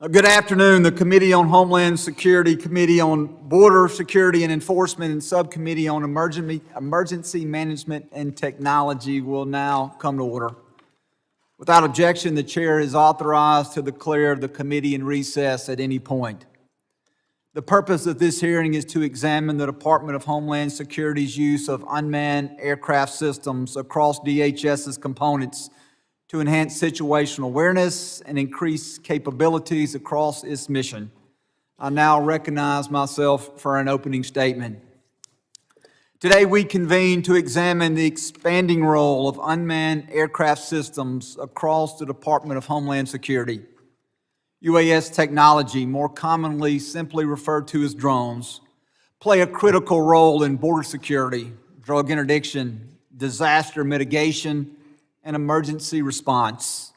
Good afternoon. The Committee on Homeland Security, Committee on Border Security and Enforcement, and Subcommittee on Emergency Management and Technology will now come to order. Without objection, the Chair is authorized to declare the committee in recess at any point. The purpose of this hearing is to examine the Department of Homeland Security's use of unmanned aircraft systems across DHS's components to enhance situational awareness and increase capabilities across its mission. I now recognize myself for an opening statement. Today we convene to examine the expanding role of unmanned aircraft systems across the Department of Homeland Security. UAS technology, more commonly simply referred to as drones, play a critical role in border security, drug interdiction, disaster mitigation, and emergency response.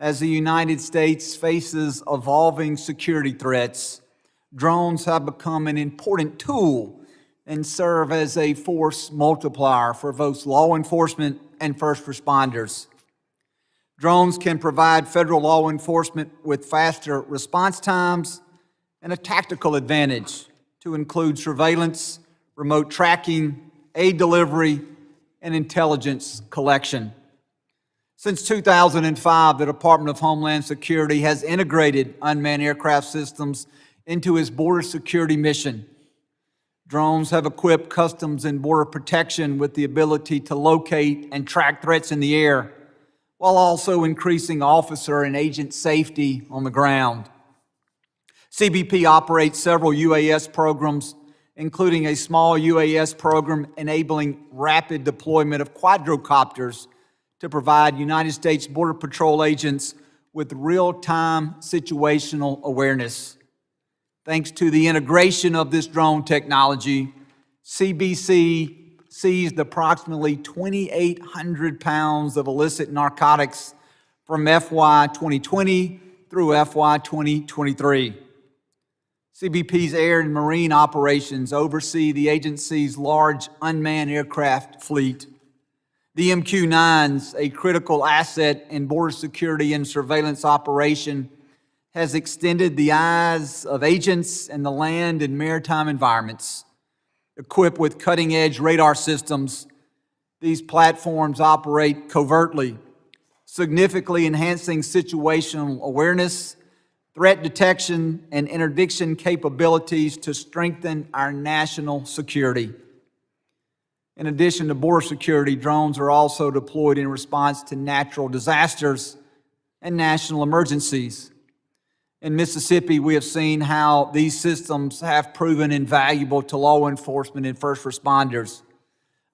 As the United States faces evolving security threats, drones have become an important tool and serve as a force multiplier for both law enforcement and first responders. Drones can provide federal law enforcement with faster response times and a tactical advantage to include surveillance, remote tracking, aid delivery, and intelligence collection. Since 2005, the Department of Homeland Security has integrated unmanned aircraft systems into its border security mission. Drones have equipped Customs and Border Protection with the ability to locate and track threats in the air, while also increasing officer and agent safety on the ground. CBP operates several UAS programs, including a small UAS program enabling rapid deployment of quadrocopters to provide United States Border Patrol agents with real-time situational awareness. Thanks to the integration of this drone technology, CBC seized approximately 2,800 pounds of illicit narcotics from FY 2020 through FY 2023. CBP's air and marine operations oversee the agency's large unmanned aircraft fleet. The MQ-9s, a critical asset in border security and surveillance operation, has extended the eyes of agents in the land and maritime environments. Equipped with cutting-edge radar systems, these platforms operate covertly, significantly enhancing situational awareness, threat detection, and interdiction capabilities to strengthen our national security. In addition to border security, drones are also deployed in response to natural disasters and national emergencies. In Mississippi, we have seen how these systems have proven invaluable to law enforcement and first responders,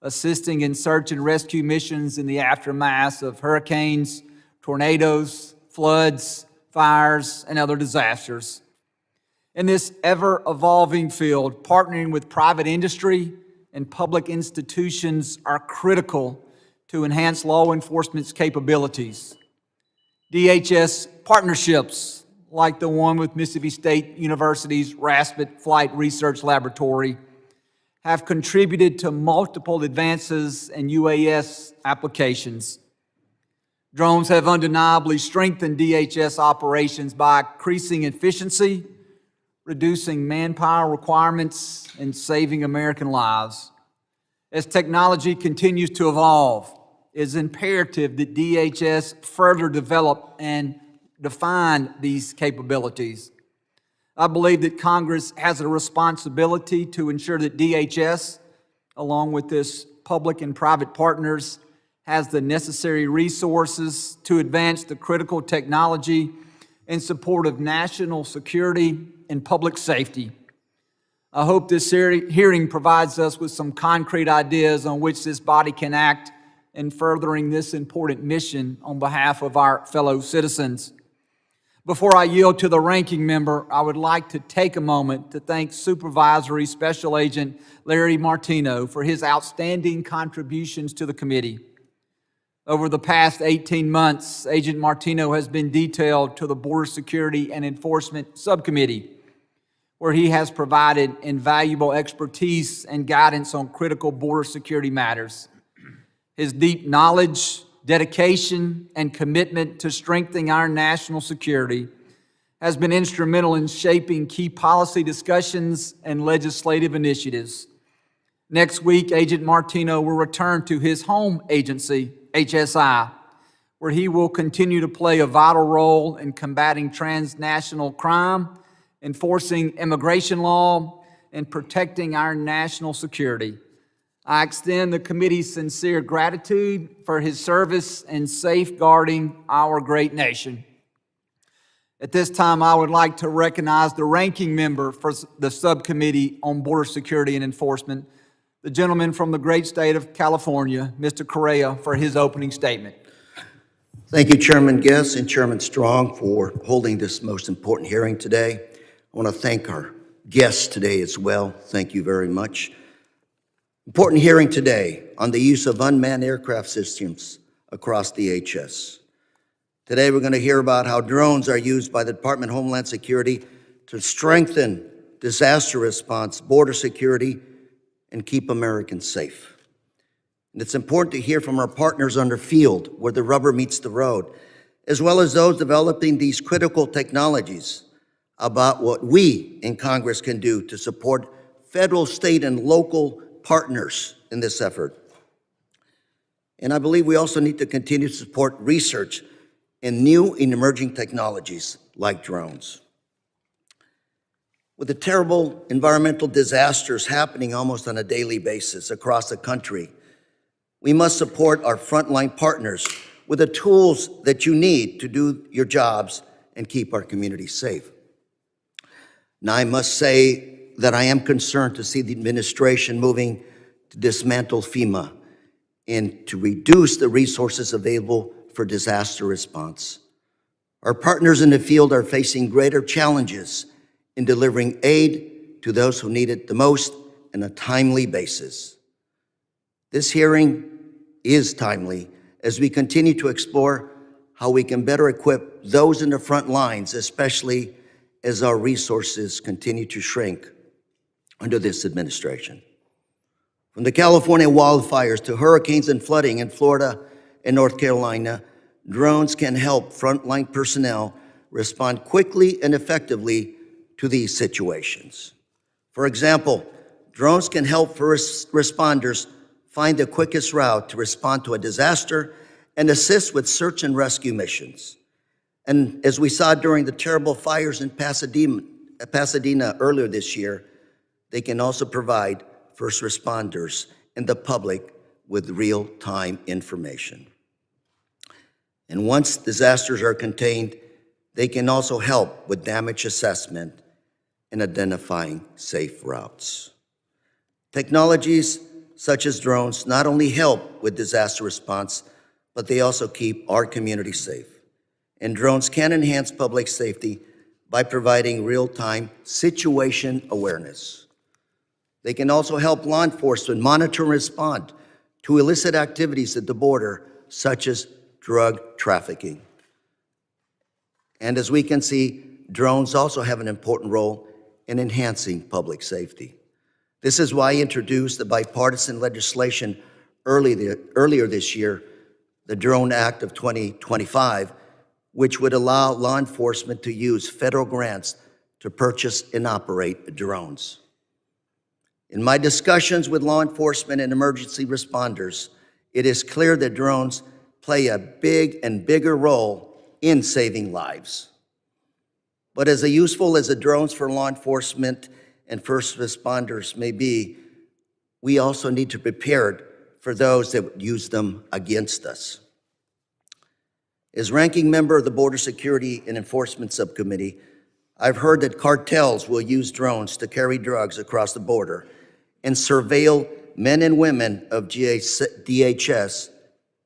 assisting in search and rescue missions in the aftermath of hurricanes, tornadoes, floods, fires, and other disasters. In this ever-evolving field, partnering with private industry and public institutions are critical to enhance law enforcement's capabilities. DHS partnerships, like the one with Mississippi State University's Raspet Flight Research Laboratory, have contributed to multiple advances in UAS applications. Drones have undeniably strengthened DHS operations by increasing efficiency, reducing manpower requirements, and saving American lives. As technology continues to evolve, it is imperative that DHS further develop and define these capabilities. I believe that Congress has a responsibility to ensure that DHS, along with its public and private partners, has the necessary resources to advance the critical technology in support of national security and public safety. I hope this hearing provides us with some concrete ideas on which this body can act in furthering this important mission on behalf of our fellow citizens. Before I yield to the ranking member, I would like to take a moment to thank Supervisory Special Agent Larry Martino for his outstanding contributions to the committee. Over the past 18 months, Agent Martino has been detailed to the Border Security and Enforcement Subcommittee, where he has provided invaluable expertise and guidance on critical border security matters. His deep knowledge, dedication, and commitment to strengthening our national security has been instrumental in shaping key policy discussions and legislative initiatives. Next week, Agent Martino will return to his home agency, HSI, where he will continue to play a vital role in combating transnational crime, enforcing immigration law, and protecting our national security. I extend the committee's sincere gratitude for his service in safeguarding our great nation. At this time, I would like to recognize the ranking member for the Subcommittee on Border Security and Enforcement, the gentleman from the great state of California, Mr. Correa, for his opening statement. Thank you, Chairman Guest and Chairman Strong, for holding this most important hearing today. I want to thank our guests today as well. Thank you very much. Important hearing today on the use of unmanned aircraft systems across DHS. Today we're going to hear about how drones are used by the Department of Homeland Security to strengthen disaster response, border security, and keep Americans safe. And it's important to hear from our partners on the field where the rubber meets the road, as well as those developing these critical technologies, about what we in Congress can do to support federal, state, and local partners in this effort. And I believe we also need to continue to support research in new and emerging technologies like drones. With the terrible environmental disasters happening almost on a daily basis across the country, we must support our frontline partners with the tools that you need to do your jobs and keep our communities safe. Now, I must say that I am concerned to see the administration moving to dismantle FEMA and to reduce the resources available for disaster response. Our partners in the field are facing greater challenges in delivering aid to those who need it the most on a timely basis. This hearing is timely as we continue to explore how we can better equip those in the front lines, especially as our resources continue to shrink under this administration. From the California wildfires to hurricanes and flooding in Florida and North Carolina, drones can help frontline personnel respond quickly and effectively to these situations. For example, drones can help first responders find the quickest route to respond to a disaster and assist with search and rescue missions. And as we saw during the terrible fires in Pasadena earlier this year, they can also provide first responders and the public with real-time information. And once disasters are contained, they can also help with damage assessment and identifying safe routes. Technologies such as drones not only help with disaster response, but they also keep our community safe. And drones can enhance public safety by providing real-time situation awareness. They can also help law enforcement monitor and respond to illicit activities at the border, such as drug trafficking. And as we can see, drones also have an important role in enhancing public safety. This is why I introduced the bipartisan legislation earlier this year, the Drone Act of 2025, which would allow law enforcement to use federal grants to purchase and operate drones. In my discussions with law enforcement and emergency responders, it is clear that drones play a big and bigger role in saving lives. But as useful as the drones for law enforcement and first responders may be, we also need to prepare for those that would use them against us. As ranking member of the Border Security and Enforcement Subcommittee, I've heard that cartels will use drones to carry drugs across the border and surveil men and women of DHS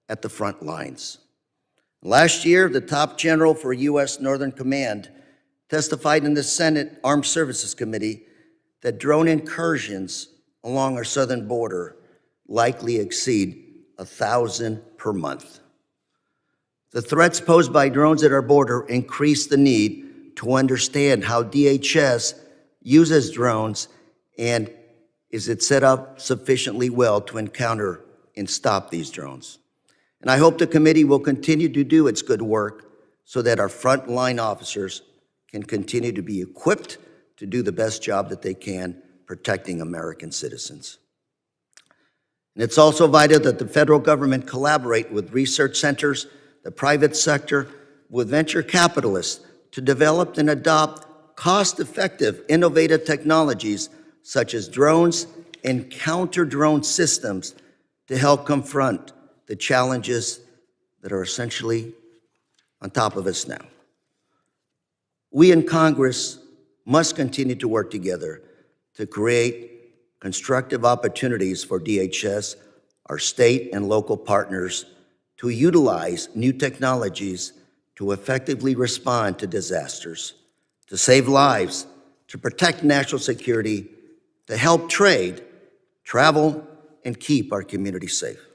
at the front lines. Last year, the top general for U.S. Northern Command testified in the Senate Armed Services Committee that drone incursions along our southern border likely exceed 1,000 per month. The threats posed by drones at our border increase the need to understand how DHS uses drones and is it set up sufficiently well to encounter and stop these drones. And I hope the committee will continue to do its good work so that our frontline officers can continue to be equipped to do the best job that they can protecting American citizens. And it's also vital that the federal government collaborate with research centers, the private sector, with venture capitalists to develop and adopt cost-effective, innovative technologies such as drones and counter-drone systems to help confront the challenges that are essentially on top of us now. We in Congress must continue to work together to create constructive opportunities for DHS, our state and local partners, to utilize new technologies to effectively respond to disasters, to save lives, to protect national security, to help trade, travel, and keep our community safe.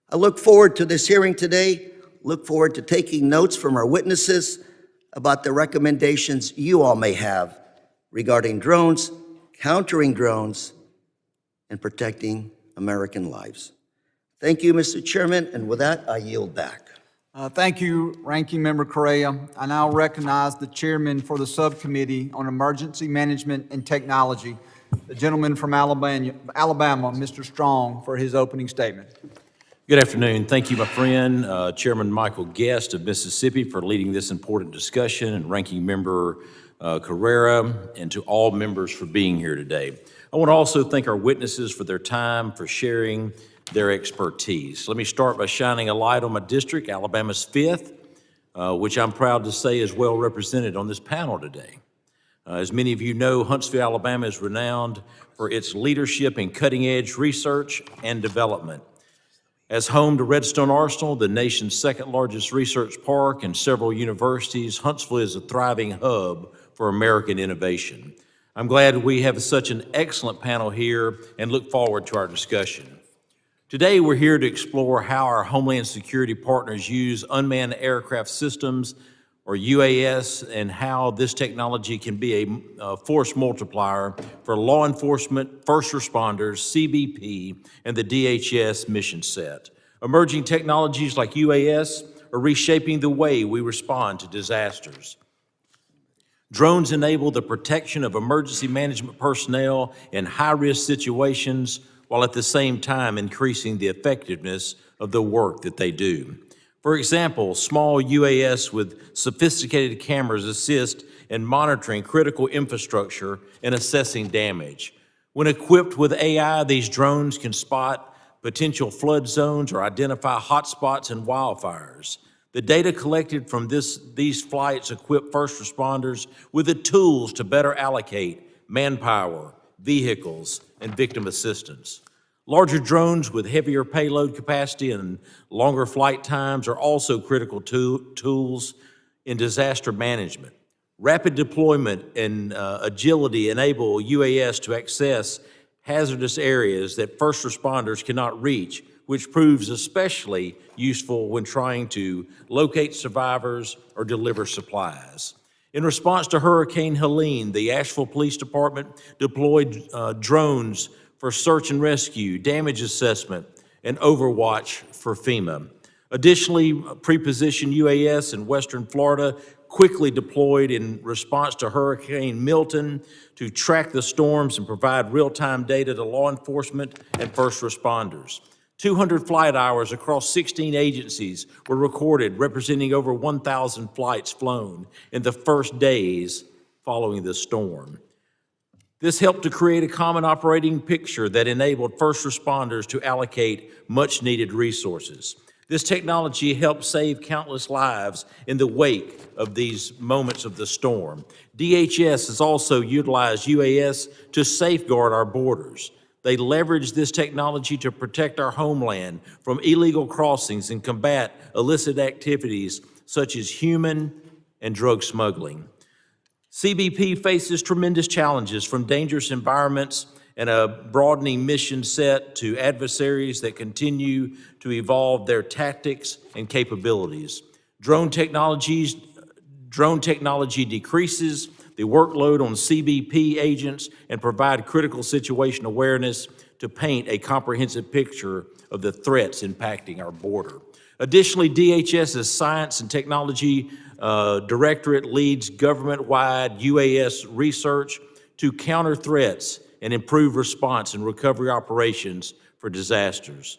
I look forward to this hearing today, look forward to taking notes from our witnesses about the recommendations you all may have regarding drones, countering drones, and protecting American lives. Thank you, Mr. Chairman, and with that, I yield back. Thank you, Ranking Member Correa. I now recognize the chairman for the Subcommittee on Emergency Management and Technology, the gentleman from Alabama, Mr. Strong, for his opening statement. Good afternoon. Thank you, my friend, Chairman Michael Guest of Mississippi, for leading this important discussion, and Ranking Member Carrera, and to all members for being here today. I want to also thank our witnesses for their time, for sharing their expertise. Let me start by shining a light on my district, Alabama's 5th, which I'm proud to say is well represented on this panel today. As many of you know, Huntsville, Alabama is renowned for its leadership in cutting-edge research and development. As home to Redstone Arsenal, the nation's second-largest research park, and several universities, Huntsville is a thriving hub for American innovation. I'm glad we have such an excellent panel here and look forward to our discussion. Today, we're here to explore how our Homeland Security partners use unmanned aircraft systems, or UAS, and how this technology can be a force multiplier for law enforcement, first responders, CBP, and the DHS mission set. Emerging technologies like UAS are reshaping the way we respond to disasters. Drones enable the protection of emergency management personnel in high-risk situations, while at the same time increasing the effectiveness of the work that they do. For example, small UAS with sophisticated cameras assist in monitoring critical infrastructure and assessing damage. When equipped with AI, these drones can spot potential flood zones or identify hotspots and wildfires. The data collected from these flights equip first responders with the tools to better allocate manpower, vehicles, and victim assistance. Larger drones with heavier payload capacity and longer flight times are also critical tools in disaster management. Rapid deployment and agility enable UAS to access hazardous areas that first responders cannot reach, which proves especially useful when trying to locate survivors or deliver supplies. In response to Hurricane Helene, the Asheville Police Department deployed drones for search and rescue, damage assessment, and overwatch for FEMA. Additionally, prepositioned UAS in Western Florida quickly deployed in response to Hurricane Milton to track the storms and provide real-time data to law enforcement and first responders. 200 flight hours across 16 agencies were recorded, representing over 1,000 flights flown in the first days following the storm. This helped to create a common operating picture that enabled first responders to allocate much-needed resources. This technology helped save countless lives in the wake of these moments of the storm. DHS has also utilized UAS to safeguard our borders. They leverage this technology to protect our homeland from illegal crossings and combat illicit activities such as human and drug smuggling. CBP faces tremendous challenges, from dangerous environments and a broadening mission set to adversaries that continue to evolve their tactics and capabilities. Drone technology decreases the workload on CBP agents and provide critical situation awareness to paint a comprehensive picture of the threats impacting our border. Additionally, DHS's science and technology Directorate leads government-wide UAS research to counter threats and improve response and recovery operations for disasters.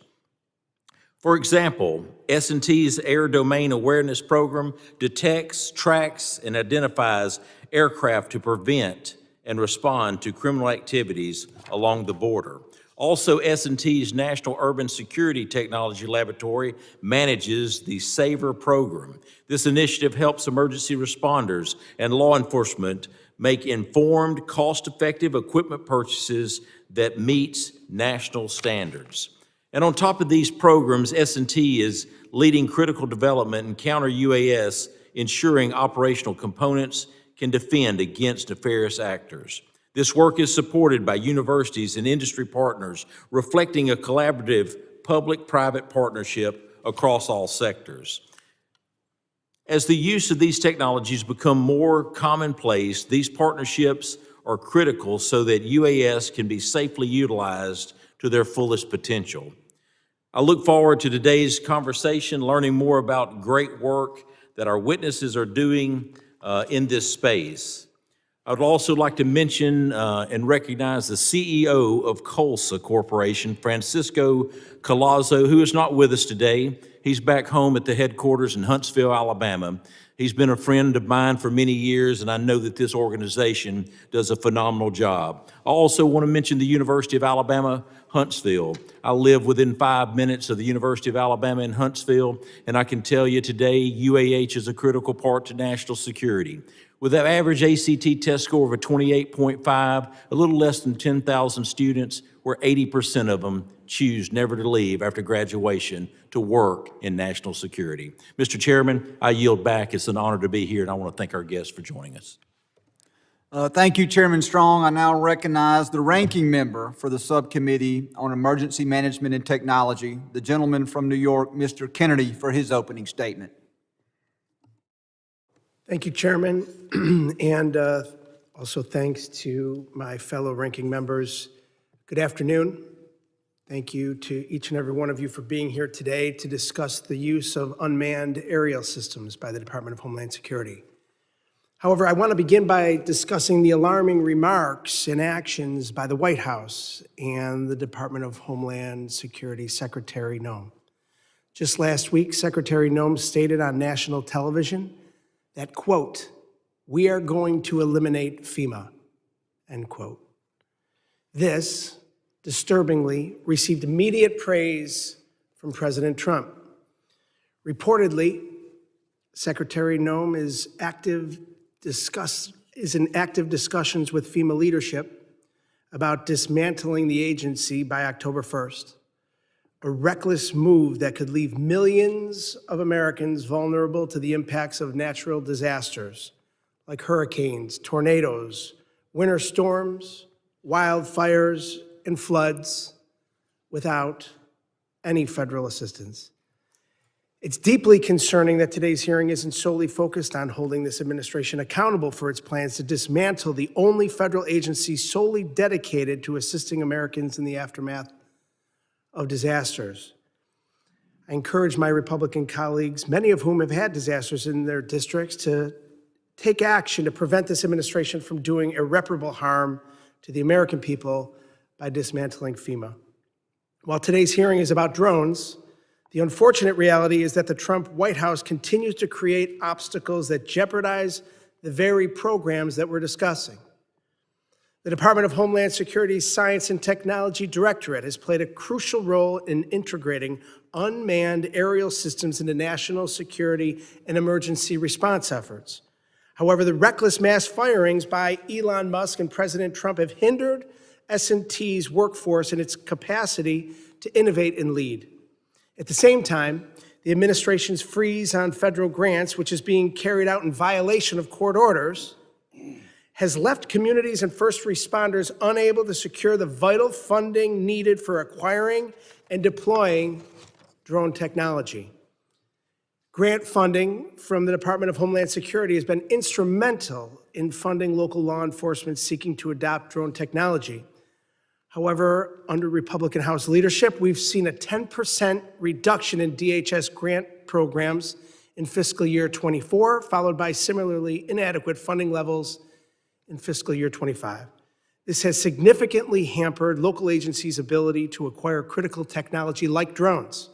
For example, S&T's Air Domain Awareness Program detects, tracks, and identifies aircraft to prevent and respond to criminal activities along the border. Also, S&T's National Urban Security Technology Laboratory manages the SAVER program. This initiative helps emergency responders and law enforcement make informed, cost-effective equipment purchases that meets national standards. And on top of these programs, S&T is leading critical development in counter-UAS, ensuring operational components can defend against nefarious actors. This work is supported by universities and industry partners, reflecting a collaborative public-private partnership across all sectors. As the use of these technologies become more commonplace, these partnerships are critical so that UAS can be safely utilized to their fullest potential. I look forward to today's conversation, learning more about great work that our witnesses are doing in this space. I would also like to mention and recognize the CEO of COLSA Corporation, Francisco Collazo, who is not with us today. He's back home at the headquarters in Huntsville, Alabama. He's been a friend of mine for many years, and I know that this organization does a phenomenal job. I also want to mention the University of Alabama, Huntsville. I live within 5 minutes of the University of Alabama in Huntsville, and I can tell you today, UAH is a critical part to national security. With an average ACT test score of a 28.5, a little less than 10,000 students, where 80% of them choose never to leave after graduation to work in national security. Mr. Chairman, I yield back. It's an honor to be here, and I want to thank our guests for joining us. Thank you, Chairman Strong. I now recognize the ranking member for the Subcommittee on Emergency Management and Technology, the gentleman from New York, Mr. Kennedy, for his opening statement. Thank you, Chairman, and also thanks to my fellow ranking members. Good afternoon. Thank you to each and every one of you for being here today to discuss the use of unmanned aerial systems by the Department of Homeland Security. However, I want to begin by discussing the alarming remarks and actions by the White House and the Department of Homeland Security Secretary Noem. Just last week, Secretary Noem stated on national television that, quote, "We are going to eliminate FEMA," end quote. This, disturbingly, received immediate praise from President Trump. Reportedly, Secretary Noem is in active discussions with FEMA leadership about dismantling the agency by October 1st, a reckless move that could leave millions of Americans vulnerable to the impacts of natural disasters like hurricanes, tornadoes, winter storms, wildfires, and floods without any federal assistance. It's deeply concerning that today's hearing isn't solely focused on holding this administration accountable for its plans to dismantle the only federal agency solely dedicated to assisting Americans in the aftermath of disasters. I encourage my Republican colleagues, many of whom have had disasters in their districts, to take action to prevent this administration from doing irreparable harm to the American people by dismantling FEMA. While today's hearing is about drones, the unfortunate reality is that the Trump White House continues to create obstacles that jeopardize the very programs that we're discussing. The Department of Homeland Security's Science and Technology Directorate has played a crucial role in integrating unmanned aerial systems into national security and emergency response efforts. However, the reckless mass firings by Elon Musk and President Trump have hindered S&T's workforce and its capacity to innovate and lead. At the same time, the administration's freeze on federal grants, which is being carried out in violation of court orders, has left communities and first responders unable to secure the vital funding needed for acquiring and deploying drone technology. Grant funding from the Department of Homeland Security has been instrumental in funding local law enforcement seeking to adopt drone technology. However, under Republican House leadership, we've seen a 10% reduction in DHS grant programs in fiscal year '24, followed by similarly inadequate funding levels in fiscal year '25. This has significantly hampered local agencies' ability to acquire critical technology like drones.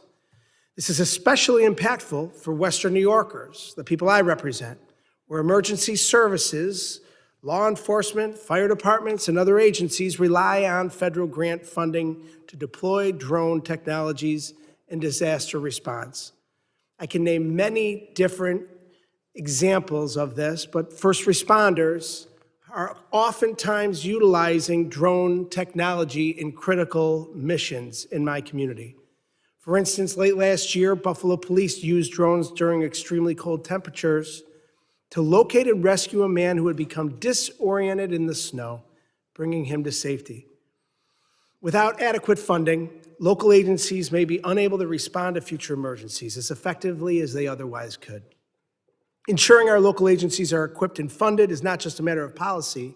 This is especially impactful for Western New Yorkers, the people I represent, where emergency services, law enforcement, fire departments, and other agencies rely on federal grant funding to deploy drone technologies in disaster response. I can name many different examples of this, but first responders are oftentimes utilizing drone technology in critical missions in my community. For instance, late last year, Buffalo Police used drones during extremely cold temperatures to locate and rescue a man who had become disoriented in the snow, bringing him to safety. Without adequate funding, local agencies may be unable to respond to future emergencies as effectively as they otherwise could. Ensuring our local agencies are equipped and funded is not just a matter of policy,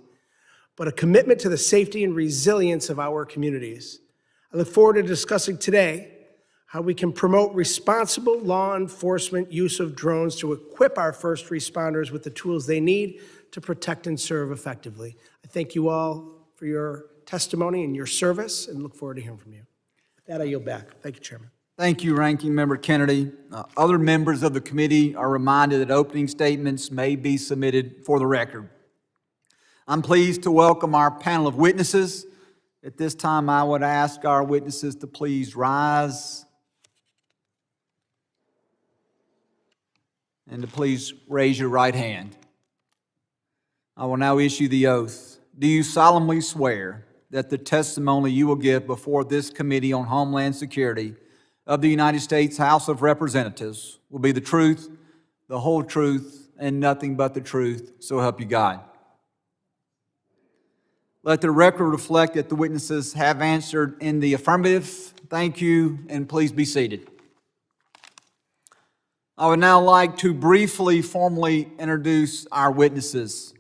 but a commitment to the safety and resilience of our communities. I look forward to discussing today how we can promote responsible law enforcement use of drones to equip our first responders with the tools they need to protect and serve effectively. I thank you all for your testimony and your service, and look forward to hearing from you. With that, I yield back. Thank you, Chairman. Thank you, Ranking Member Kennedy. Other members of the committee are reminded that opening statements may be submitted for the record. I'm pleased to welcome our panel of witnesses. At this time, I would ask our witnesses to please rise and to please raise your right hand. I will now issue the oath. Do you solemnly swear that the testimony you will give before this Committee on Homeland Security of the United States House of Representatives will be the truth, the whole truth, and nothing but the truth, so help you God? Let the record reflect that the witnesses have answered in the affirmative. Thank you, and please be seated. I would now like to briefly formally introduce our witnesses.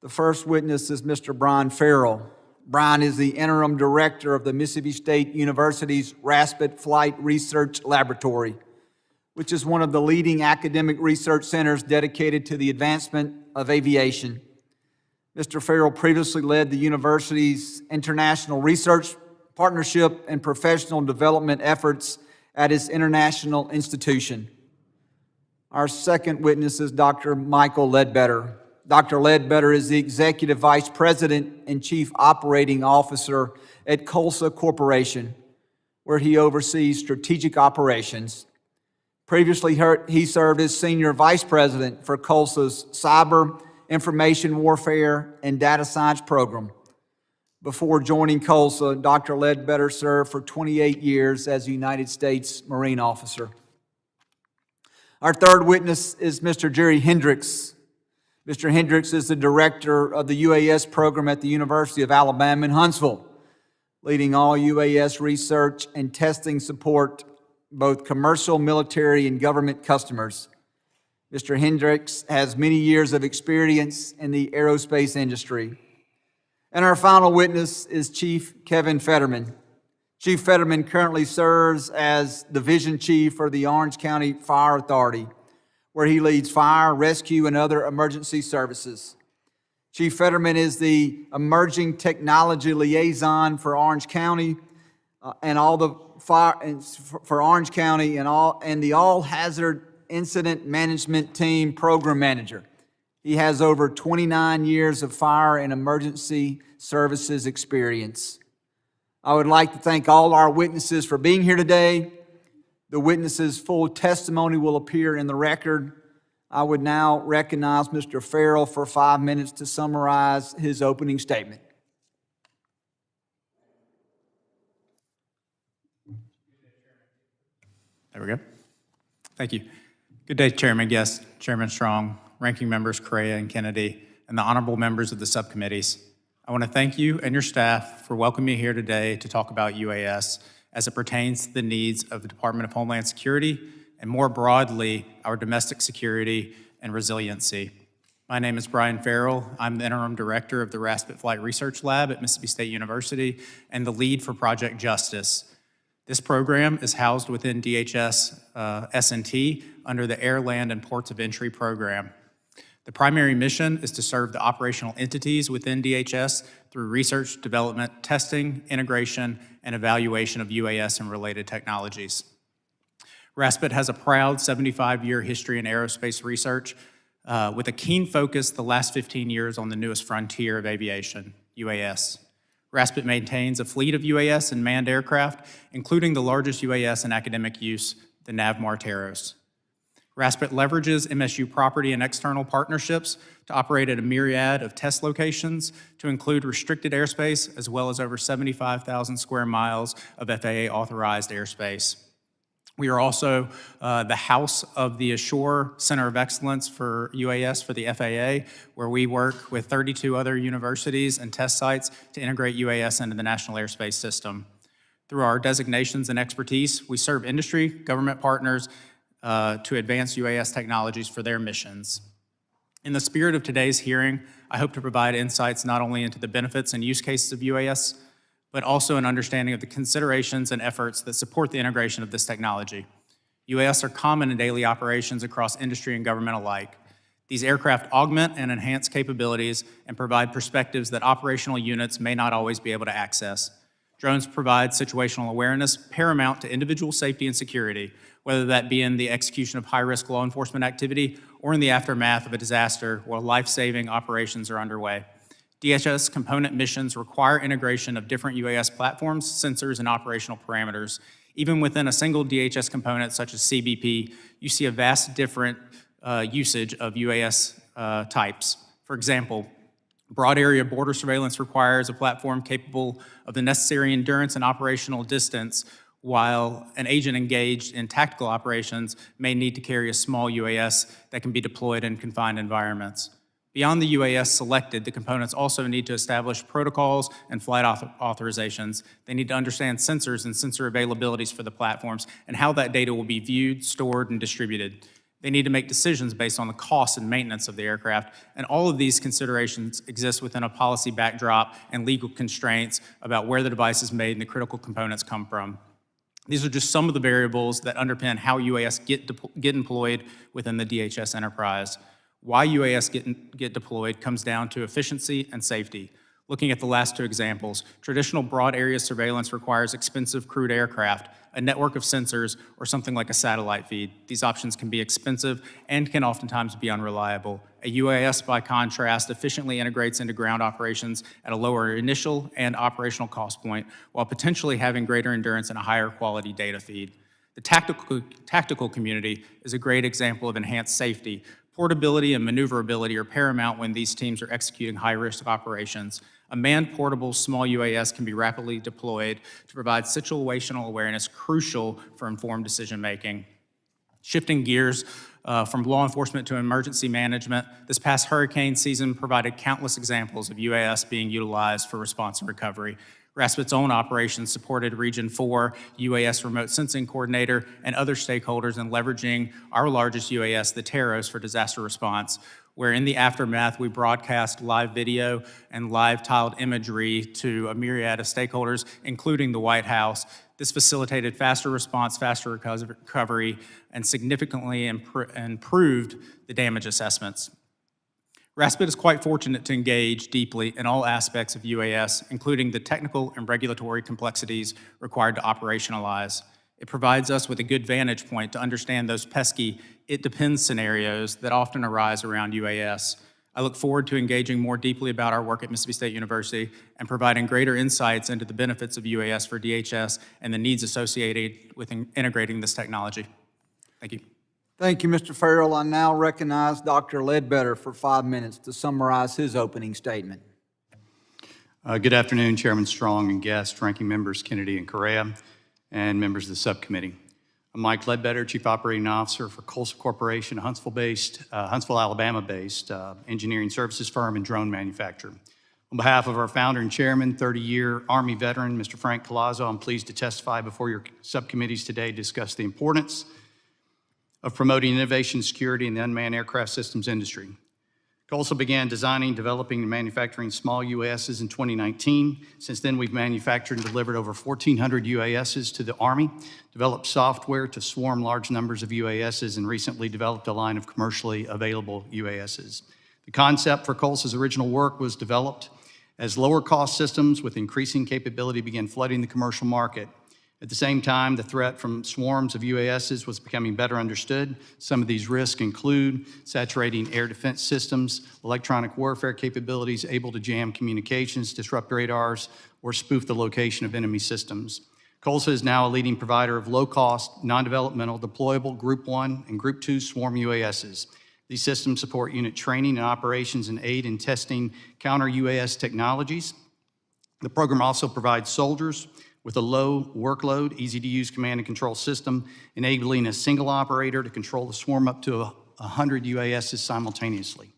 The first witness is Mr. Bryan Farrell. Bryan is the Interim Director of the Mississippi State University's Raspet Flight Research Laboratory, which is one of the leading academic research centers dedicated to the advancement of aviation. Mr. Farrell previously led the university's international research partnership and professional development efforts at its international institution. Our second witness is Dr. Michael Ledbetter. Dr. Ledbetter is the Executive Vice President and Chief Operating Officer at COLSA Corporation, where he oversees strategic operations. Previously, he served as Senior Vice President for COLSA's Cyber, Information Warfare, and Data Science Program. Before joining COLSA, Dr. Ledbetter served for 28 years as a United States Marine officer. Our third witness is Mr. Jerry Hendrix. Mr. Hendrix is the Director of the UAS program at the University of Alabama in Huntsville, leading all UAS research and testing support, both commercial, military, and government customers. Mr. Hendrix has many years of experience in the aerospace industry. And our final witness is Chief Kevin Fetterman. Chief Fetterman currently serves as Division Chief for the Orange County Fire Authority, where he leads fire, rescue, and other emergency services. Chief Fetterman is the emerging technology liaison for Orange County and all the fire for Orange County and the all hazard incident management team program manager. He has over 29 years of fire and emergency services experience. I would like to thank all our witnesses for being here today. The witnesses' full testimony will appear in the record. I would now recognize Mr. Farrell for 5 minutes to summarize his opening statement. There we go. Thank you. Good day, Chairman Guest, Chairman Strong, Ranking Members Correa and Kennedy, and the honorable members of the subcommittees. I want to thank you and your staff for welcoming me here today to talk about UAS as it pertains to the needs of the Department of Homeland Security and more broadly, our domestic security and resiliency. My name is Bryan Farrell. I'm the Interim Director of the Raspet Flight Research Lab at Mississippi State University and the lead for Project Justice. This program is housed within DHS S&T under the Air, Land, and Ports of Entry program. The primary mission is to serve the operational entities within DHS through research, development, testing, integration, and evaluation of UAS and related technologies. Raspet has a proud 75-year history in aerospace research with a keen focus the last 15 years on the newest frontier of aviation, UAS. Raspet maintains a fleet of UAS and manned aircraft, including the largest UAS in academic use, the NAVMAR Taros. Raspet leverages MSU property and external partnerships to operate at a myriad of test locations to include restricted airspace as well as over 75,000 square miles of FAA-authorized airspace. We are also the house of the Ashore Center of Excellence for UAS for the FAA, where we work with 32 other universities and test sites to integrate UAS into the National Airspace System. Through our designations and expertise, we serve industry, government partners to advance UAS technologies for their missions. In the spirit of today's hearing, I hope to provide insights not only into the benefits and use cases of UAS, but also an understanding of the considerations and efforts that support the integration of this technology. UAS are common in daily operations across industry and government alike. These aircraft augment and enhance capabilities and provide perspectives that operational units may not always be able to access. Drones provide situational awareness paramount to individual safety and security, whether that be in the execution of high-risk law enforcement activity or in the aftermath of a disaster where life-saving operations are underway. DHS component missions require integration of different UAS platforms, sensors, and operational parameters. Even within a single DHS component, such as CBP, you see a vast different usage of UAS types. For example, broad area border surveillance requires a platform capable of the necessary endurance and operational distance, while an agent engaged in tactical operations may need to carry a small UAS that can be deployed in confined environments. Beyond the UAS selected, the components also need to establish protocols and flight authorizations. They need to understand sensors and sensor availabilities for the platforms and how that data will be viewed, stored, and distributed. They need to make decisions based on the cost and maintenance of the aircraft, and all of these considerations exist within a policy backdrop and legal constraints about where the device is made and the critical components come from. These are just some of the variables that underpin how UAS get employed within the DHS enterprise. Why UAS get deployed comes down to efficiency and safety. Looking at the last two examples, traditional broad area surveillance requires expensive crewed aircraft, a network of sensors, or something like a satellite feed. These options can be expensive and can oftentimes be unreliable. A UAS, by contrast, efficiently integrates into ground operations at a lower initial and operational cost point, while potentially having greater endurance and a higher quality data feed. The tactical community is a great example of enhanced safety. Portability and maneuverability are paramount when these teams are executing high-risk operations. A manned portable small UAS can be rapidly deployed to provide situational awareness crucial for informed decision-making. Shifting gears from law enforcement to emergency management, this past hurricane season provided countless examples of UAS being utilized for response and recovery. Raspet's own operations supported Region 4 UAS Remote Sensing Coordinator and other stakeholders in leveraging our largest UAS, the Taros, for disaster response, where in the aftermath we broadcast live video and live tiled imagery to a myriad of stakeholders, including the White House. This facilitated faster response, faster recovery, and significantly improved the damage assessments. Raspet is quite fortunate to engage deeply in all aspects of UAS, including the technical and regulatory complexities required to operationalize. It provides us with a good vantage point to understand those pesky "it depends" scenarios that often arise around UAS. I look forward to engaging more deeply about our work at Mississippi State University and providing greater insights into the benefits of UAS for DHS and the needs associated with integrating this technology. Thank you. Thank you, Mr. Farrell. I now recognize Dr. Ledbetter for 5 minutes to summarize his opening statement. Good afternoon, Chairman Strong and guests, ranking members Kennedy and Correa, and members of the subcommittee. I'm Mike Ledbetter, Chief Operating Officer for COLSA Corporation, a Huntsville, Alabama-based engineering services firm and drone manufacturer. On behalf of our founder and chairman, 30-year Army veteran, Mr. Frank Colazzo, I'm pleased to testify before your subcommittees today to discuss the importance of promoting innovation and security in the unmanned aircraft systems industry. COLSA began designing, developing, and manufacturing small UASs in 2019. Since then, we've manufactured and delivered over 1,400 UASs to the Army, developed software to swarm large numbers of UASs, and recently developed a line of commercially available UASs. The concept for COLSA's original work was developed as lower-cost systems with increasing capability began flooding the commercial market. At the same time, the threat from swarms of UASs was becoming better understood. Some of these risks include saturating air defense systems, electronic warfare capabilities able to jam communications, disrupt radars, or spoof the location of enemy systems. COLSA is now a leading provider of low-cost, non-developmental, deployable Group 1 and Group 2 swarm UASs. These systems support unit training and operations and aid in testing counter-UAS technologies. The program also provides soldiers with a low workload, easy-to-use command and control system, enabling a single operator to control the swarm up to 100 UASs simultaneously.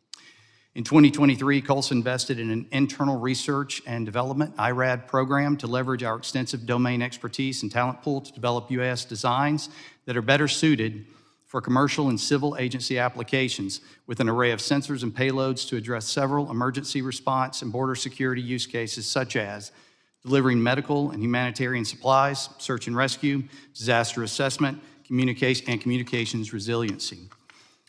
In 2023, COLSA invested in an internal research and development IRAD program to leverage our extensive domain expertise and talent pool to develop UAS designs that are better suited for commercial and civil agency applications with an array of sensors and payloads to address several emergency response and border security use cases such as delivering medical and humanitarian supplies, search and rescue, disaster assessment, communications resiliency.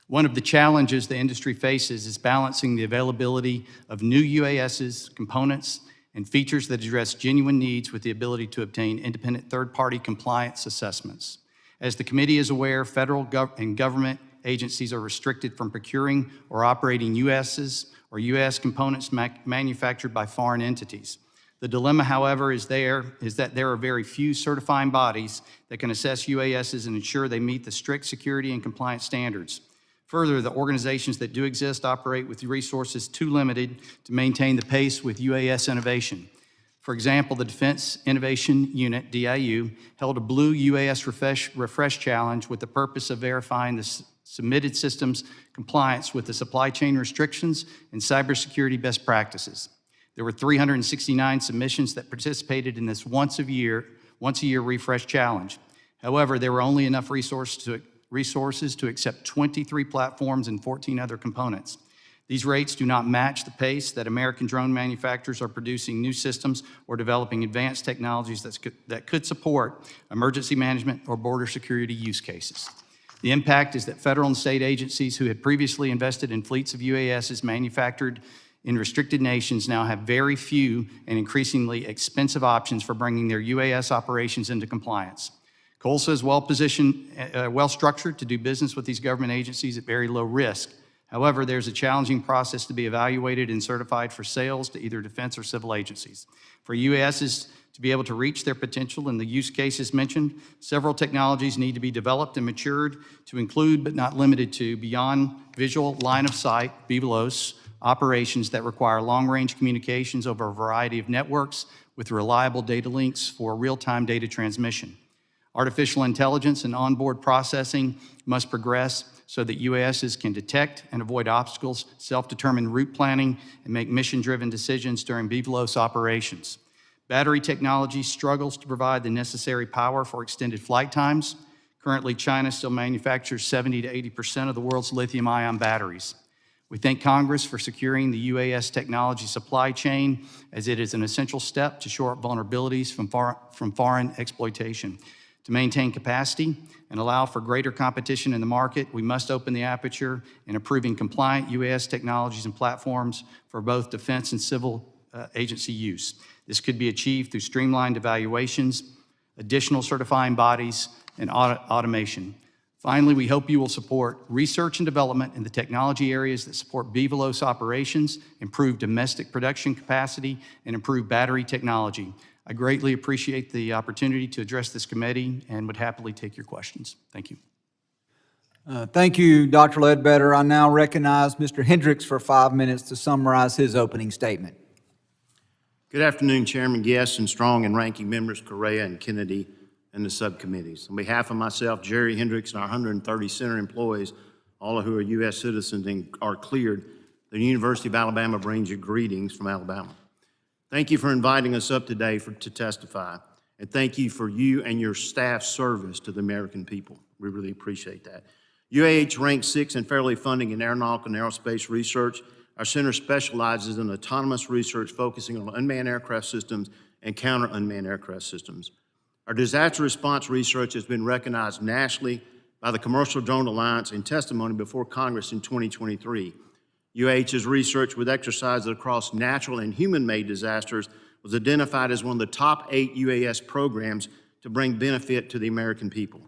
One of the challenges the industry faces is balancing the availability of new UASs, components, and features that address genuine needs with the ability to obtain independent third-party compliance assessments. As the committee is aware, federal and government agencies are restricted from procuring or operating UASs or UAS components manufactured by foreign entities. The dilemma, however, is that there are very few certifying bodies that can assess UASs and ensure they meet the strict security and compliance standards. Further, the organizations that do exist operate with resources too limited to maintain the pace with UAS innovation. For example, the Defense Innovation Unit, DIU, held a Blue UAS Refresh Challenge with the purpose of verifying the submitted system's compliance with the supply chain restrictions and cybersecurity best practices. There were 369 submissions that participated in this once a year refresh challenge. However, there were only enough resources to accept 23 platforms and 14 other components. These rates do not match the pace that American drone manufacturers are producing new systems or developing advanced technologies that could support emergency management or border security use cases. The impact is that federal and state agencies who had previously invested in fleets of UASs manufactured in restricted nations now have very few and increasingly expensive options for bringing their UAS operations into compliance. COLSA is well structured to do business with these government agencies at very low risk. However, there's a challenging process to be evaluated and certified for sales to either defense or civil agencies. For UASs to be able to reach their potential in the use cases mentioned, several technologies need to be developed and matured to include, but not limited to, beyond visual line of sight, BVLOS, operations that require long-range communications over a variety of networks with reliable data links for real-time data transmission. Artificial intelligence and onboard processing must progress so that UASs can detect and avoid obstacles, self-determine route planning, and make mission-driven decisions during BVLOS operations. Battery technology struggles to provide the necessary power for extended flight times. Currently, China still manufactures 70 to 80% of the world's lithium-ion batteries. We thank Congress for securing the UAS technology supply chain, as it is an essential step to shore up vulnerabilities from foreign exploitation. To maintain capacity and allow for greater competition in the market, we must open the aperture in approving compliant UAS technologies and platforms for both defense and civil agency use. This could be achieved through streamlined evaluations, additional certifying bodies, and automation. Finally, we hope you will support research and development in the technology areas that support BVLOS operations, improve domestic production capacity, and improve battery technology. I greatly appreciate the opportunity to address this committee and would happily take your questions. Thank you. Thank you, Dr. Ledbetter. I now recognize Mr. Hendrix for 5 minutes to summarize his opening statement. Good afternoon, Chairman Guest and Strong and Ranking Members Correa and Kennedy and the subcommittees. On behalf of myself, Jerry Hendrix, and our 130 center employees, all of who are U.S. citizens and are cleared, the University of Alabama brings you greetings from Alabama. Thank you for inviting us up today to testify, and thank you for you and your staff's service to the American people. We really appreciate that. UAH ranks 6th in federally funding in aeronautical and aerospace research. Our center specializes in autonomous research focusing on unmanned aircraft systems and counter-unmanned aircraft systems. Our disaster response research has been recognized nationally by the Commercial Drone Alliance in testimony before Congress in 2023. UAH's research with exercises across natural and human-made disasters was identified as one of the top 8 UAS programs to bring benefit to the American people.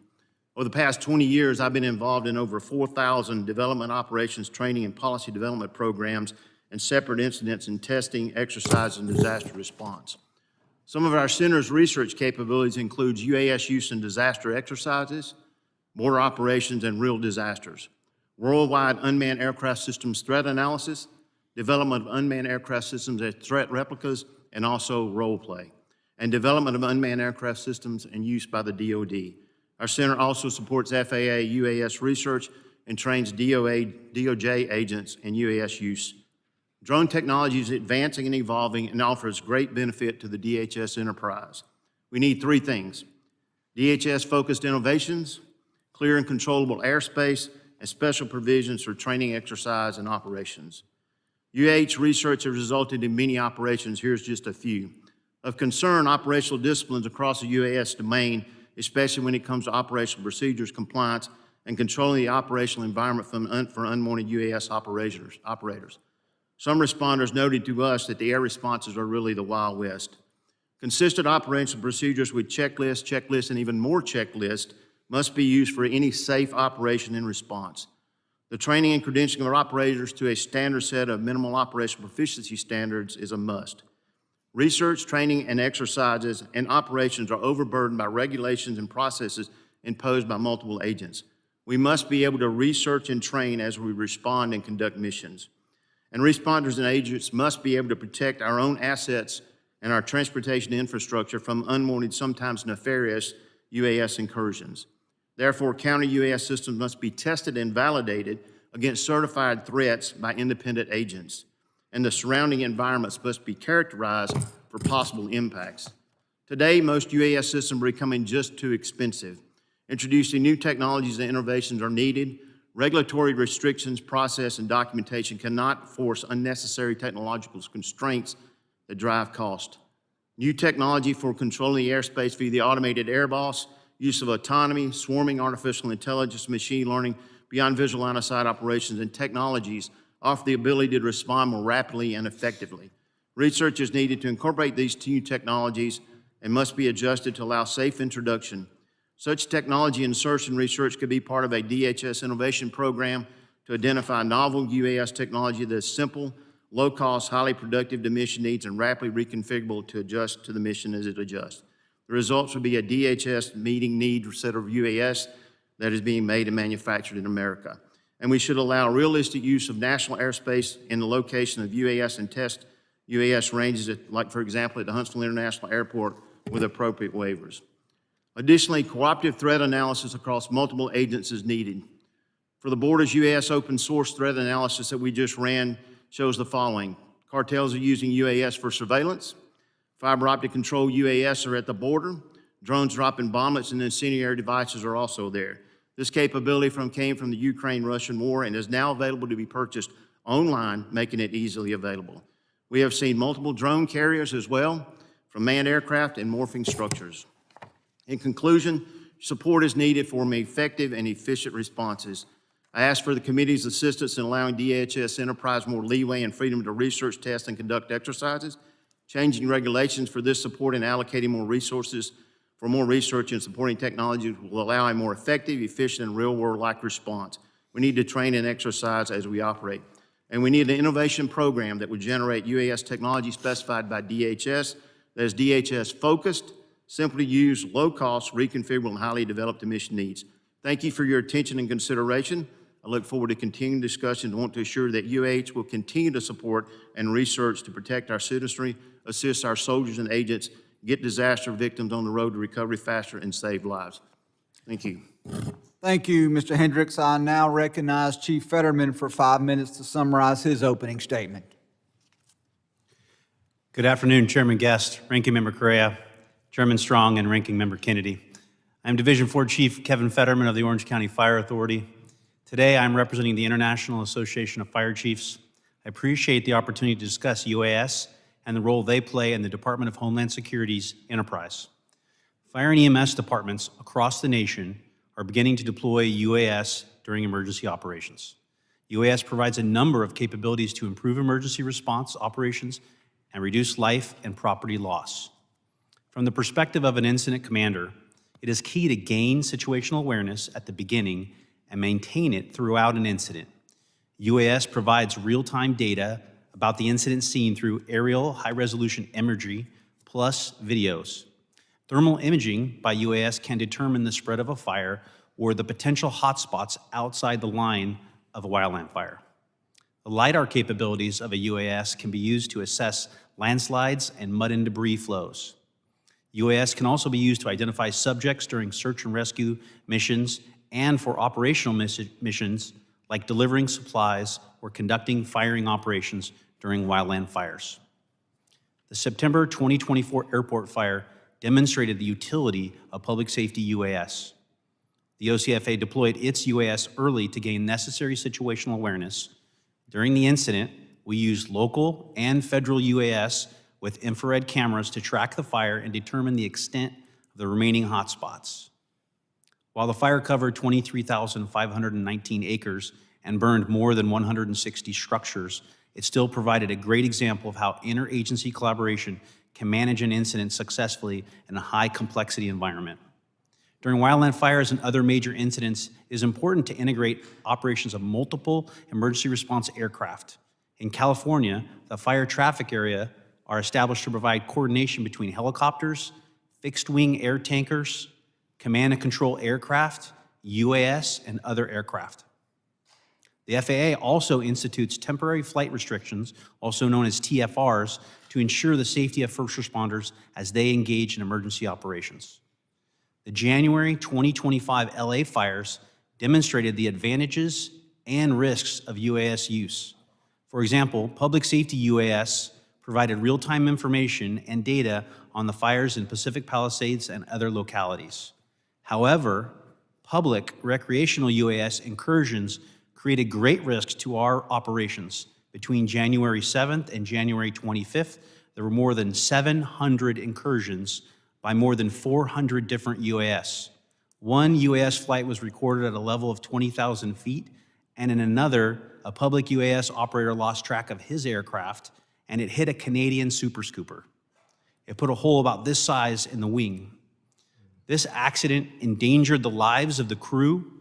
Over the past 20 years, I've been involved in over 4,000 development operations, training, and policy development programs and separate incidents in testing, exercise, and disaster response. Some of our center's research capabilities includes UAS use in disaster exercises, border operations, and real disasters, worldwide unmanned aircraft systems threat analysis, development of unmanned aircraft systems as threat replicas, and also role play, and development of unmanned aircraft systems and use by the DoD. Our center also supports FAA UAS research and trains DOJ agents in UAS use. Drone technology is advancing and evolving and offers great benefit to the DHS enterprise. We need 3 things: DHS-focused innovations, clear and controllable airspace, and special provisions for training, exercise, and operations. UAH research has resulted in many operations. Here's just a few. Of concern, operational disciplines across the UAS domain, especially when it comes to operational procedures, compliance, and controlling the operational environment for unwanted UAS operators. Some responders noted to us that the air responses are really the Wild West. Consistent operational procedures with checklists, and even more checklists must be used for any safe operation and response. The training and credentialing of our operators to a standard set of minimal operational proficiency standards is a must. Research, training, and exercises and operations are overburdened by regulations and processes imposed by multiple agents. We must be able to research and train as we respond and conduct missions. And responders and agents must be able to protect our own assets and our transportation infrastructure from unwanted, sometimes nefarious UAS incursions. Therefore, counter-UAS systems must be tested and validated against certified threats by independent agents, and the surrounding environments must be characterized for possible impacts. Today, most UAS systems are becoming just too expensive. Introducing new technologies and innovations are needed. Regulatory restrictions, process, and documentation cannot force unnecessary technological constraints that drive cost. New technology for controlling the airspace via the automated air boss, use of autonomy, swarming, artificial intelligence, machine learning, beyond visual line of sight operations, and technologies offer the ability to respond more rapidly and effectively. Research is needed to incorporate these new technologies and must be adjusted to allow safe introduction. Such technology insertion research could be part of a DHS innovation program to identify novel UAS technology that is simple, low-cost, highly productive to mission needs, and rapidly reconfigurable to adjust to the mission as it adjusts. The results would be a DHS meeting need set of UAS that is being made and manufactured in America. And we should allow realistic use of national airspace in the location of UAS and test UAS ranges, like, for example, at the Huntsville International Airport with appropriate waivers. Additionally, cooperative threat analysis across multiple agencies is needed. For the border's UAS open source threat analysis that we just ran shows the following. Cartels are using UAS for surveillance. Fiber optic control UAS are at the border. Drones dropping bomblets and incendiary devices are also there. This capability came from the Ukraine-Russian war and is now available to be purchased online, making it easily available. We have seen multiple drone carriers as well, from manned aircraft and morphing structures. In conclusion, support is needed for effective and efficient responses. I ask for the committee's assistance in allowing DHS Enterprise more leeway and freedom to research, test, and conduct exercises. Changing regulations for this support and allocating more resources for more research and supporting technologies will allow a more effective, efficient, and real-world-like response. We need to train and exercise as we operate. And we need an innovation program that would generate UAS technology specified by DHS that is DHS-focused, simply use, low-cost, reconfigurable, and highly developed to mission needs. Thank you for your attention and consideration. I look forward to continuing discussions and want to assure that UAH will continue to support and research to protect our citizenry, assist our soldiers and agents, get disaster victims on the road to recovery faster, and save lives. Thank you. Thank you, Mr. Hendrix. I now recognize Chief Fetterman for 5 minutes to summarize his opening statement. Good afternoon, Chairman Guest, Ranking Member Correa, Chairman Strong, and Ranking Member Kennedy. I'm Division 4 Chief Kevin Fetterman of the Orange County Fire Authority. Today, I'm representing the International Association of Fire Chiefs. I appreciate the opportunity to discuss UAS and the role they play in the Department of Homeland Security's enterprise. Fire and EMS departments across the nation are beginning to deploy UAS during emergency operations. UAS provides a number of capabilities to improve emergency response operations and reduce life and property loss. From the perspective of an incident commander, it is key to gain situational awareness at the beginning and maintain it throughout an incident. UAS provides real-time data about the incident scene through aerial high-resolution imagery plus videos. Thermal imaging by UAS can determine the spread of a fire or the potential hotspots outside the line of a wildland fire. The LiDAR capabilities of a UAS can be used to assess landslides and mud and debris flows. UAS can also be used to identify subjects during search and rescue missions and for operational missions like delivering supplies or conducting firing operations during wildland fires. The September 2024 airport fire demonstrated the utility of public safety UAS. The OCFA deployed its UAS early to gain necessary situational awareness. During the incident, we used local and federal UAS with infrared cameras to track the fire and determine the extent of the remaining hotspots. While the fire covered 23,519 acres and burned more than 160 structures, it still provided a great example of how interagency collaboration can manage an incident successfully in a high-complexity environment. During wildland fires and other major incidents, it is important to integrate operations of multiple emergency response aircraft. In California, the fire traffic area are established to provide coordination between helicopters, fixed-wing air tankers, command and control aircraft, UAS, and other aircraft. The FAA also institutes temporary flight restrictions, also known as TFRs, to ensure the safety of first responders as they engage in emergency operations. The January 2025 LA fires demonstrated the advantages and risks of UAS use. For example, public safety UAS provided real-time information and data on the fires in Pacific Palisades and other localities. However, public recreational UAS incursions created great risks to our operations. Between January 7th and January 25th, there were more than 700 incursions by more than 400 different UAS. One UAS flight was recorded at a level of 20,000 feet, and in another, a public UAS operator lost track of his aircraft, and it hit a Canadian Super Scooper. It put a hole about this size in the wing. This accident endangered the lives of the crew,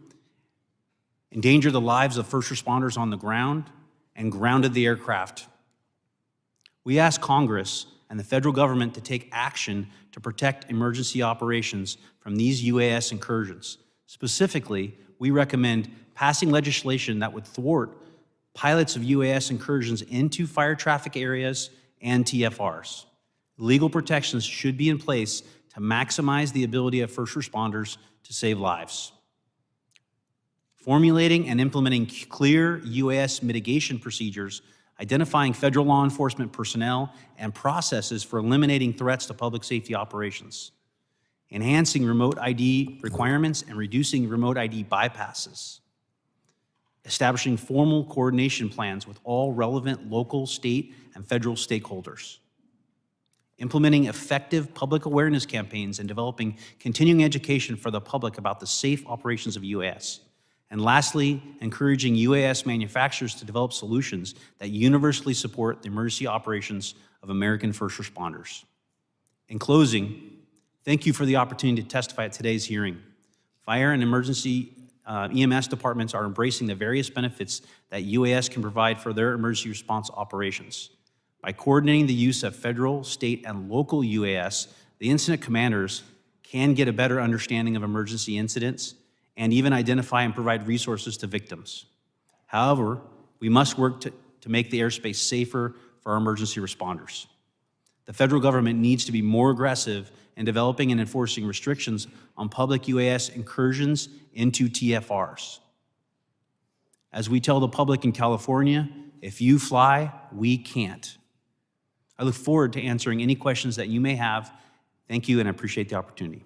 endangered the lives of first responders on the ground, and grounded the aircraft. We asked Congress and the federal government to take action to protect emergency operations from these UAS incursions. Specifically, we recommend passing legislation that would thwart pilots of UAS incursions into fire traffic areas and TFRs. Legal protections should be in place to maximize the ability of first responders to save lives. Formulating and implementing clear UAS mitigation procedures, identifying federal law enforcement personnel and processes for eliminating threats to public safety operations, enhancing remote ID requirements and reducing remote ID bypasses, establishing formal coordination plans with all relevant local, state, and federal stakeholders, implementing effective public awareness campaigns and developing continuing education for the public about the safe operations of UAS. And lastly, encouraging UAS manufacturers to develop solutions that universally support the emergency operations of American first responders. In closing, thank you for the opportunity to testify at today's hearing. Fire and emergency EMS departments are embracing the various benefits that UAS can provide for their emergency response operations. By coordinating the use of federal, state, and local UAS, the incident commanders can get a better understanding of emergency incidents and even identify and provide resources to victims. However, we must work to make the airspace safer for our emergency responders. The federal government needs to be more aggressive in developing and enforcing restrictions on public UAS incursions into TFRs. As we tell the public in California, if you fly, we can't. I look forward to answering any questions that you may have. Thank you, and I appreciate the opportunity.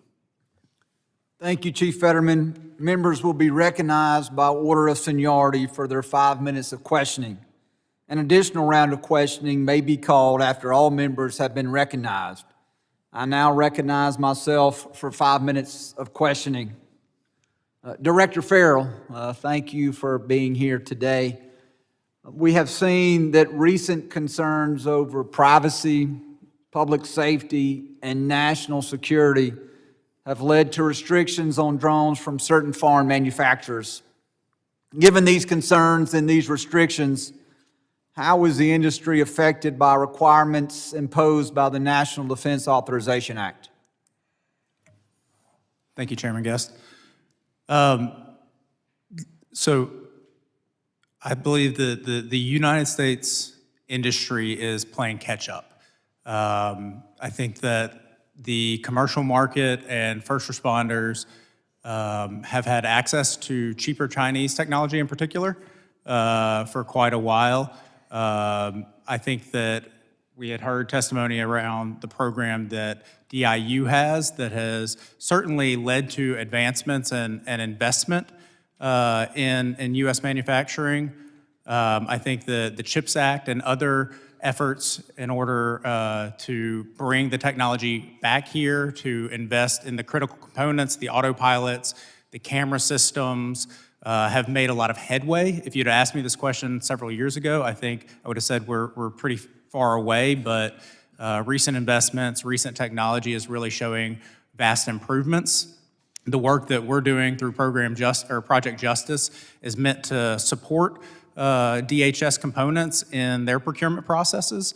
Thank you, Chief Fetterman. Members will be recognized by order of seniority for their 5 minutes of questioning. An additional round of questioning may be called after all members have been recognized. I now recognize myself for 5 minutes of questioning. Director Farrell, thank you for being here today. We have seen that recent concerns over privacy, public safety, and national security have led to restrictions on drones from certain foreign manufacturers. Given these concerns and these restrictions, how is the industry affected by requirements imposed by the National Defense Authorization Act? Thank you, Chairman Guest. So I believe that the United States industry is playing catch up. I think that the commercial market and first responders have had access to cheaper Chinese technology in particular for quite a while. I think that we had heard testimony around the program that DIU has that has certainly led to advancements and investment in U.S. manufacturing. I think the CHIPS Act and other efforts in order to bring the technology back here, to invest in the critical components, the autopilots, the camera systems, have made a lot of headway. If you'd asked me this question several years ago, I think I would have said we're pretty far away, but recent investments, recent technology is really showing vast improvements. The work that we're doing through Project Justice is meant to support DHS components in their procurement processes.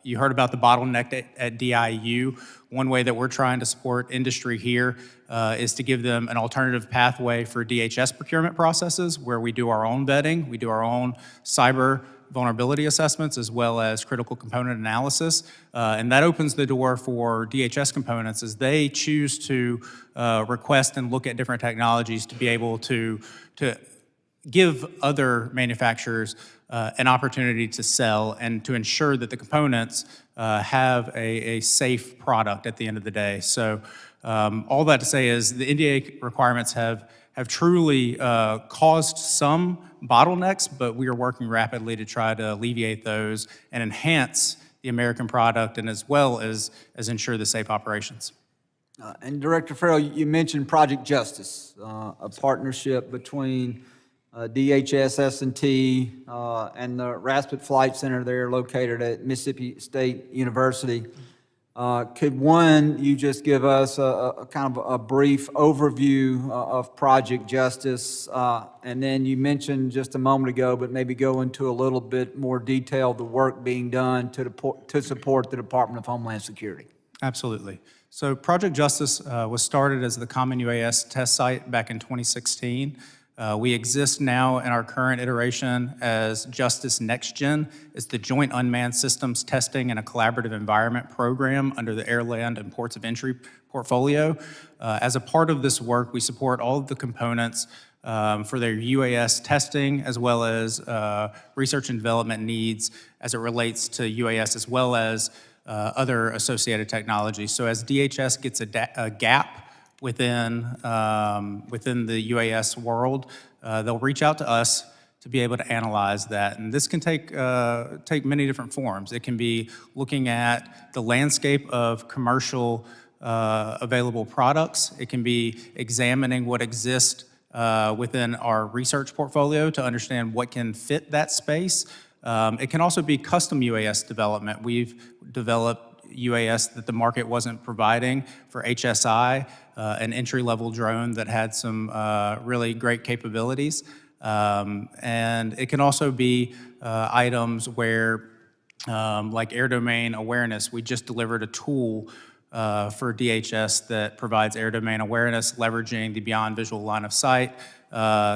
You heard about the bottleneck at DIU. One way that we're trying to support industry here is to give them an alternative pathway for DHS procurement processes where we do our own vetting, we do our own cyber vulnerability assessments as well as critical component analysis. And that opens the door for DHS components as they choose to request and look at different technologies to be able to give other manufacturers an opportunity to sell and to ensure that the components have a safe product at the end of the day. So all that to say is the NDA requirements have truly caused some bottlenecks, but we are working rapidly to try to alleviate those and enhance the American product and as well as ensure the safe operations. And Director Farrell, you mentioned Project Justice, a partnership between DHS, S&T, and the Raspet Flight Center there located at Mississippi State University. Could you just give us a kind of a brief overview of Project Justice? And then you mentioned just a moment ago, but maybe go into a little bit more detail, the work being done to support the Department of Homeland Security. Absolutely. So Project Justice was started as the Common UAS test site back in 2016. We exist now in our current iteration as Justice Next Gen. It's the Joint Unmanned Systems Testing and a Collaborative Environment Program under the Air, Land, and Ports of Entry portfolio. As a part of this work, we support all of the components for their UAS testing as well as research and development needs as it relates to UAS as well as other associated technologies. So as DHS gets a gap within the UAS world, they'll reach out to us to be able to analyze that. And this can take many different forms. It can be looking at the landscape of commercial available products. It can be examining what exists within our research portfolio to understand what can fit that space. It can also be custom UAS development. We've developed UAS that the market wasn't providing for HSI, an entry-level drone that had some really great capabilities. And it can also be items where, like air domain awareness, we just delivered a tool for DHS that provides air domain awareness, leveraging the beyond visual line of sight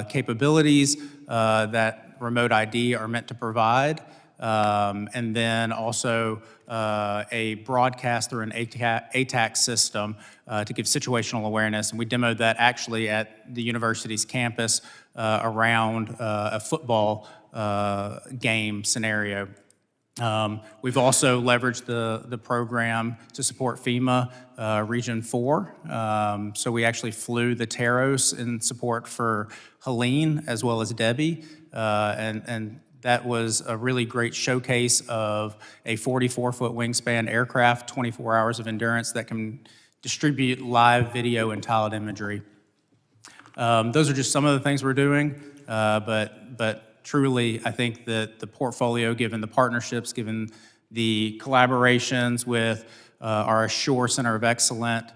capabilities that remote ID are meant to provide. And then also a broadcast through an ATAC system to give situational awareness. And we demoed that actually at the university's campus around a football game scenario. We've also leveraged the program to support FEMA Region 4. So we actually flew the Taros in support for Helene as well as Debbie. And That was a really great showcase of a 44-foot wingspan aircraft, 24 hours of endurance that can distribute live video and telemetry. Those are just some of the things we're doing, but truly, I think that the portfolio, given the partnerships, given the collaborations with our Ashore Center of Excellence,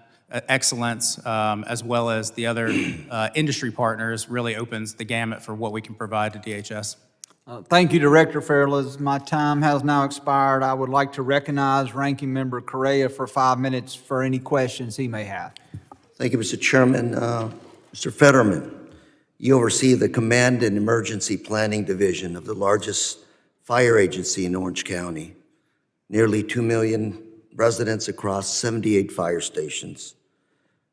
as well as the other industry partners, really opens the gamut for what we can provide to DHS. Thank you, Director Farrell. As my time has now expired, I would like to recognize Ranking Member Correa for 5 minutes for any questions he may have. Thank you, Mr. Chairman. Mr. Fetterman, you oversee the Command and Emergency Planning Division of the largest fire agency in Orange County. Nearly 2 million residents across 78 fire stations.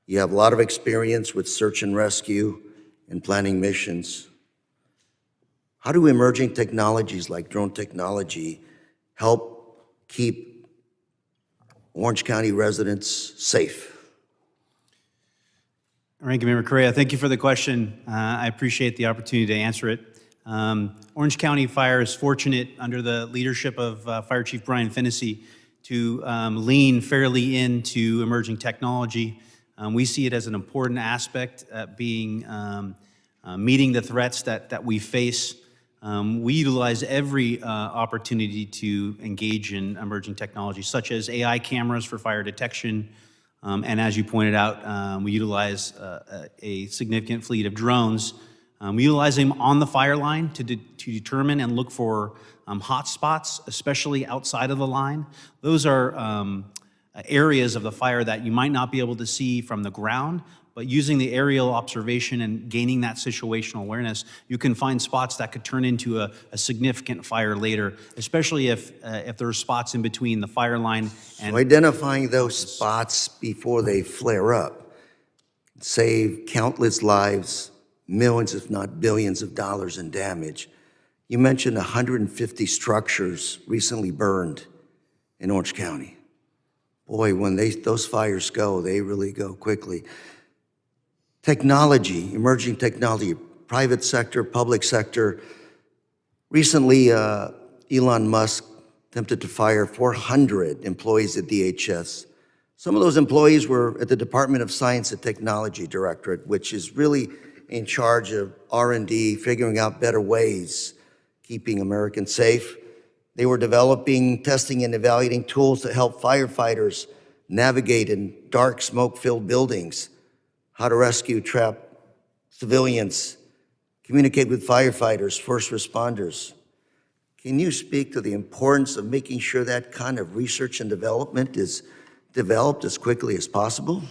You have a lot of experience with search and rescue and planning missions. How do emerging technologies like drone technology help keep Orange County residents safe? Ranking Member Correa, thank you for the question. I appreciate the opportunity to answer it. Orange County Fire is fortunate under the leadership of Fire Chief Bryan to lean fairly into emerging technology. We see it as an important aspect being meeting the threats that we face. We utilize every opportunity to engage in emerging technology, such as AI cameras for fire detection. And as you pointed out, we utilize a significant fleet of drones. We utilize them on the fire line to determine and look for hot spots, especially outside of the line. Those are areas of the fire that you might not be able to see from the ground, but using the aerial observation and gaining that situational awareness, you can find spots that could turn into a significant fire later, especially if there are spots in between the fire line and... So identifying those spots before they flare up save countless lives, millions if not billions of dollars in damage. You mentioned 150 structures recently burned in Orange County. Boy, when those fires go, they really go quickly. Technology, emerging technology, private sector, public sector. Recently, Elon Musk attempted to fire 400 employees at DHS. Some of those employees were at the Department of Science and Technology Directorate, which is really in charge of R&D, figuring out better ways, keeping Americans safe. They were developing, testing, and evaluating tools to help firefighters navigate in dark, smoke-filled buildings, how to rescue trapped civilians, communicate with firefighters, first responders. Can you speak to the importance of making sure that kind of research and development is developed as quickly as possible?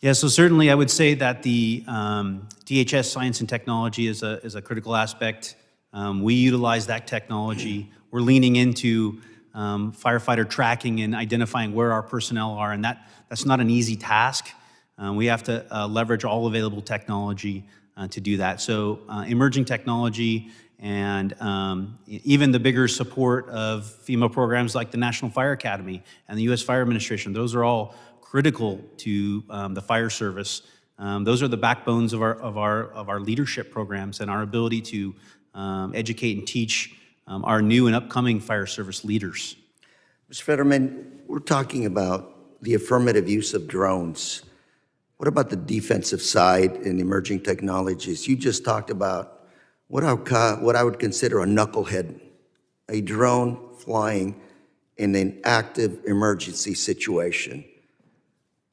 Yeah, so certainly I would say that the DHS Science and Technology is a critical aspect. We utilize that technology. We're leaning into firefighter tracking and identifying where our personnel are, and that's not an easy task. We have to leverage all available technology to do that. So emerging technology and even the bigger support of FEMA programs like the National Fire Academy and the U.S. Fire Administration, those are all critical to the fire service. Those are the backbones of our leadership programs and our ability to educate and teach our new and upcoming fire service leaders. Mr. Fetterman, we're talking about the affirmative use of drones. What about the defensive side in emerging technologies? You just talked about what I would consider a knucklehead, a drone flying in an active emergency situation.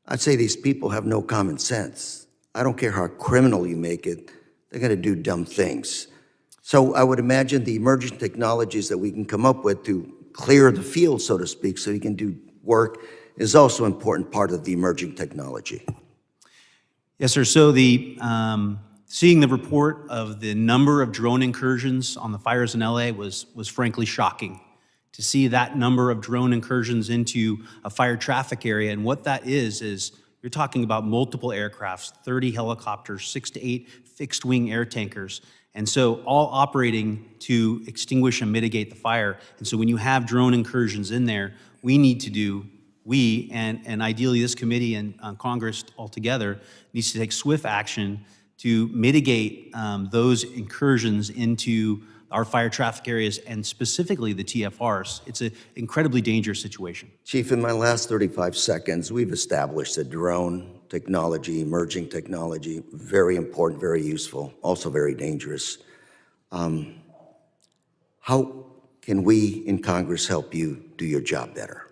I'd say these people have no common sense. I don't care how criminal you make it, they're gonna do dumb things. So I would imagine the emerging technologies that we can come up with to clear the field, so to speak, so you can do work is also an important part of the emerging technology. Yes, sir. So seeing the report of the number of drone incursions on the fires in LA was frankly shocking. To see that number of drone incursions into a fire traffic area, and what that is you're talking about multiple aircrafts, 30 helicopters, 6 to 8 fixed-wing air tankers, and so all operating to extinguish and mitigate the fire. And so when you have drone incursions in there, we and ideally this committee and Congress altogether needs to take swift action to mitigate those incursions into our fire traffic areas and specifically the TFRs. It's an incredibly dangerous situation. Chief, in my last 35 seconds, we've established that drone technology, emerging technology, very important, very useful, also very dangerous. How can we in Congress help you do your job better?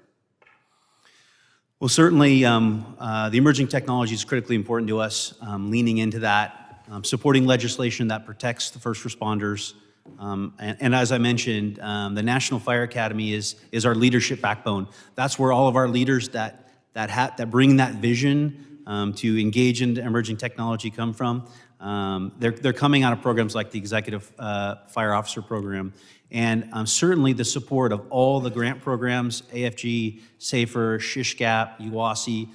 Well, certainly, the emerging technology is critically important to us, leaning into that, supporting legislation that protects the first responders. And as I mentioned, the National Fire Academy is our leadership backbone. That's where all of our leaders that bring that vision to engage in emerging technology come from. They're coming out of programs like the Executive Fire Officer Program, and certainly the support of all the grant programs, AFG, SAFER, SHISHGAP, UWASI.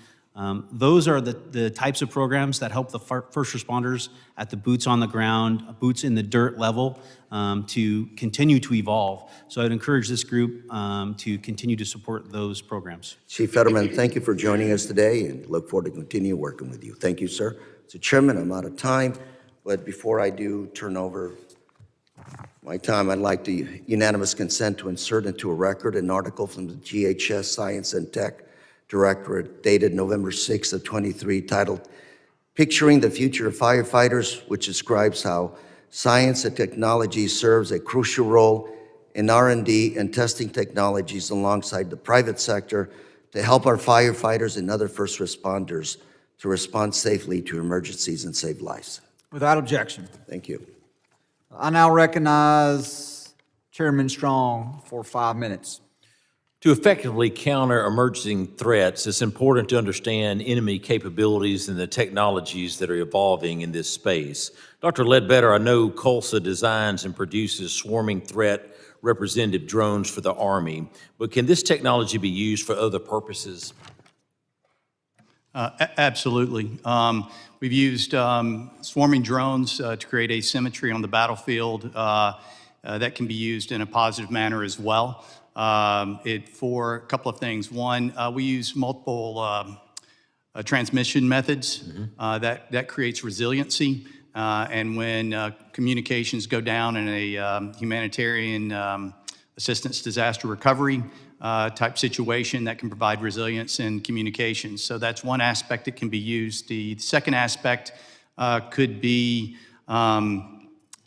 Those are the types of programs that help the first responders at the boots on the ground, boots in the dirt level to continue to evolve. So I'd encourage this group to continue to support those programs. Chief Fetterman, thank you for joining us today and look forward to continue working with you. Thank you, sir. So Chairman, I'm out of time, but before I do turn over my time, I'd like to unanimous consent to insert into a record an article from the DHS Science and Tech Directorate dated November 6th of 23 titled Picturing the Future of Firefighters, which describes how science and technology serves a crucial role in R&D and testing technologies alongside the private sector to help our firefighters and other first responders to respond safely to emergencies and save lives. Without objection. Thank you. I now recognize Chairman Strong for 5 minutes. To effectively counter emerging threats, it's important to understand enemy capabilities and the technologies that are evolving in this space. Dr. Ledbetter, I know COLSA designs and produces swarming threat representative drones for the Army, but can this technology be used for other purposes? Absolutely. We've used swarming drones to create asymmetry on the battlefield that can be used in a positive manner as well. For a couple of things. One, we use multiple transmission methods that creates resiliency. And when communications go down in a humanitarian assistance disaster recovery type situation, that can provide resilience in communications. So that's one aspect that can be used. The second aspect could be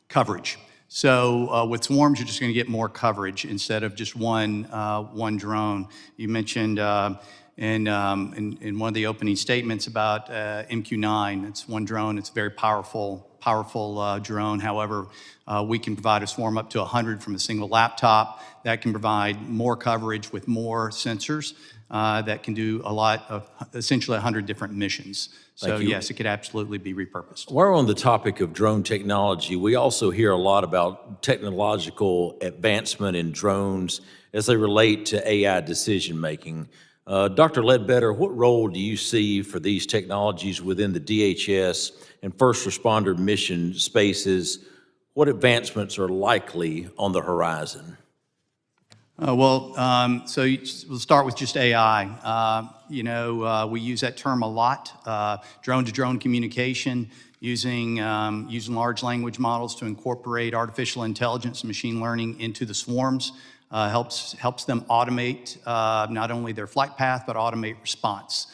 coverage. So with swarms, you're just going to get more coverage instead of just one drone. You mentioned in one of the opening statements about MQ-9. It's one drone. It's a very powerful drone. However, we can provide a swarm up to 100 from a single laptop. That can provide more coverage with more sensors that can do a lot of, essentially 100 different missions. So yes, it could absolutely be repurposed. While we're on the topic of drone technology, we also hear a lot about technological advancement in drones as they relate to AI decision-making. Dr. Ledbetter, what role do you see for these technologies within the DHS and first responder mission spaces? What advancements are likely on the horizon? We'll start with just AI. We use that term a lot, drone-to-drone communication, using large language models to incorporate artificial intelligence and machine learning into the swarms. Helps them automate not only their flight path, but automate response.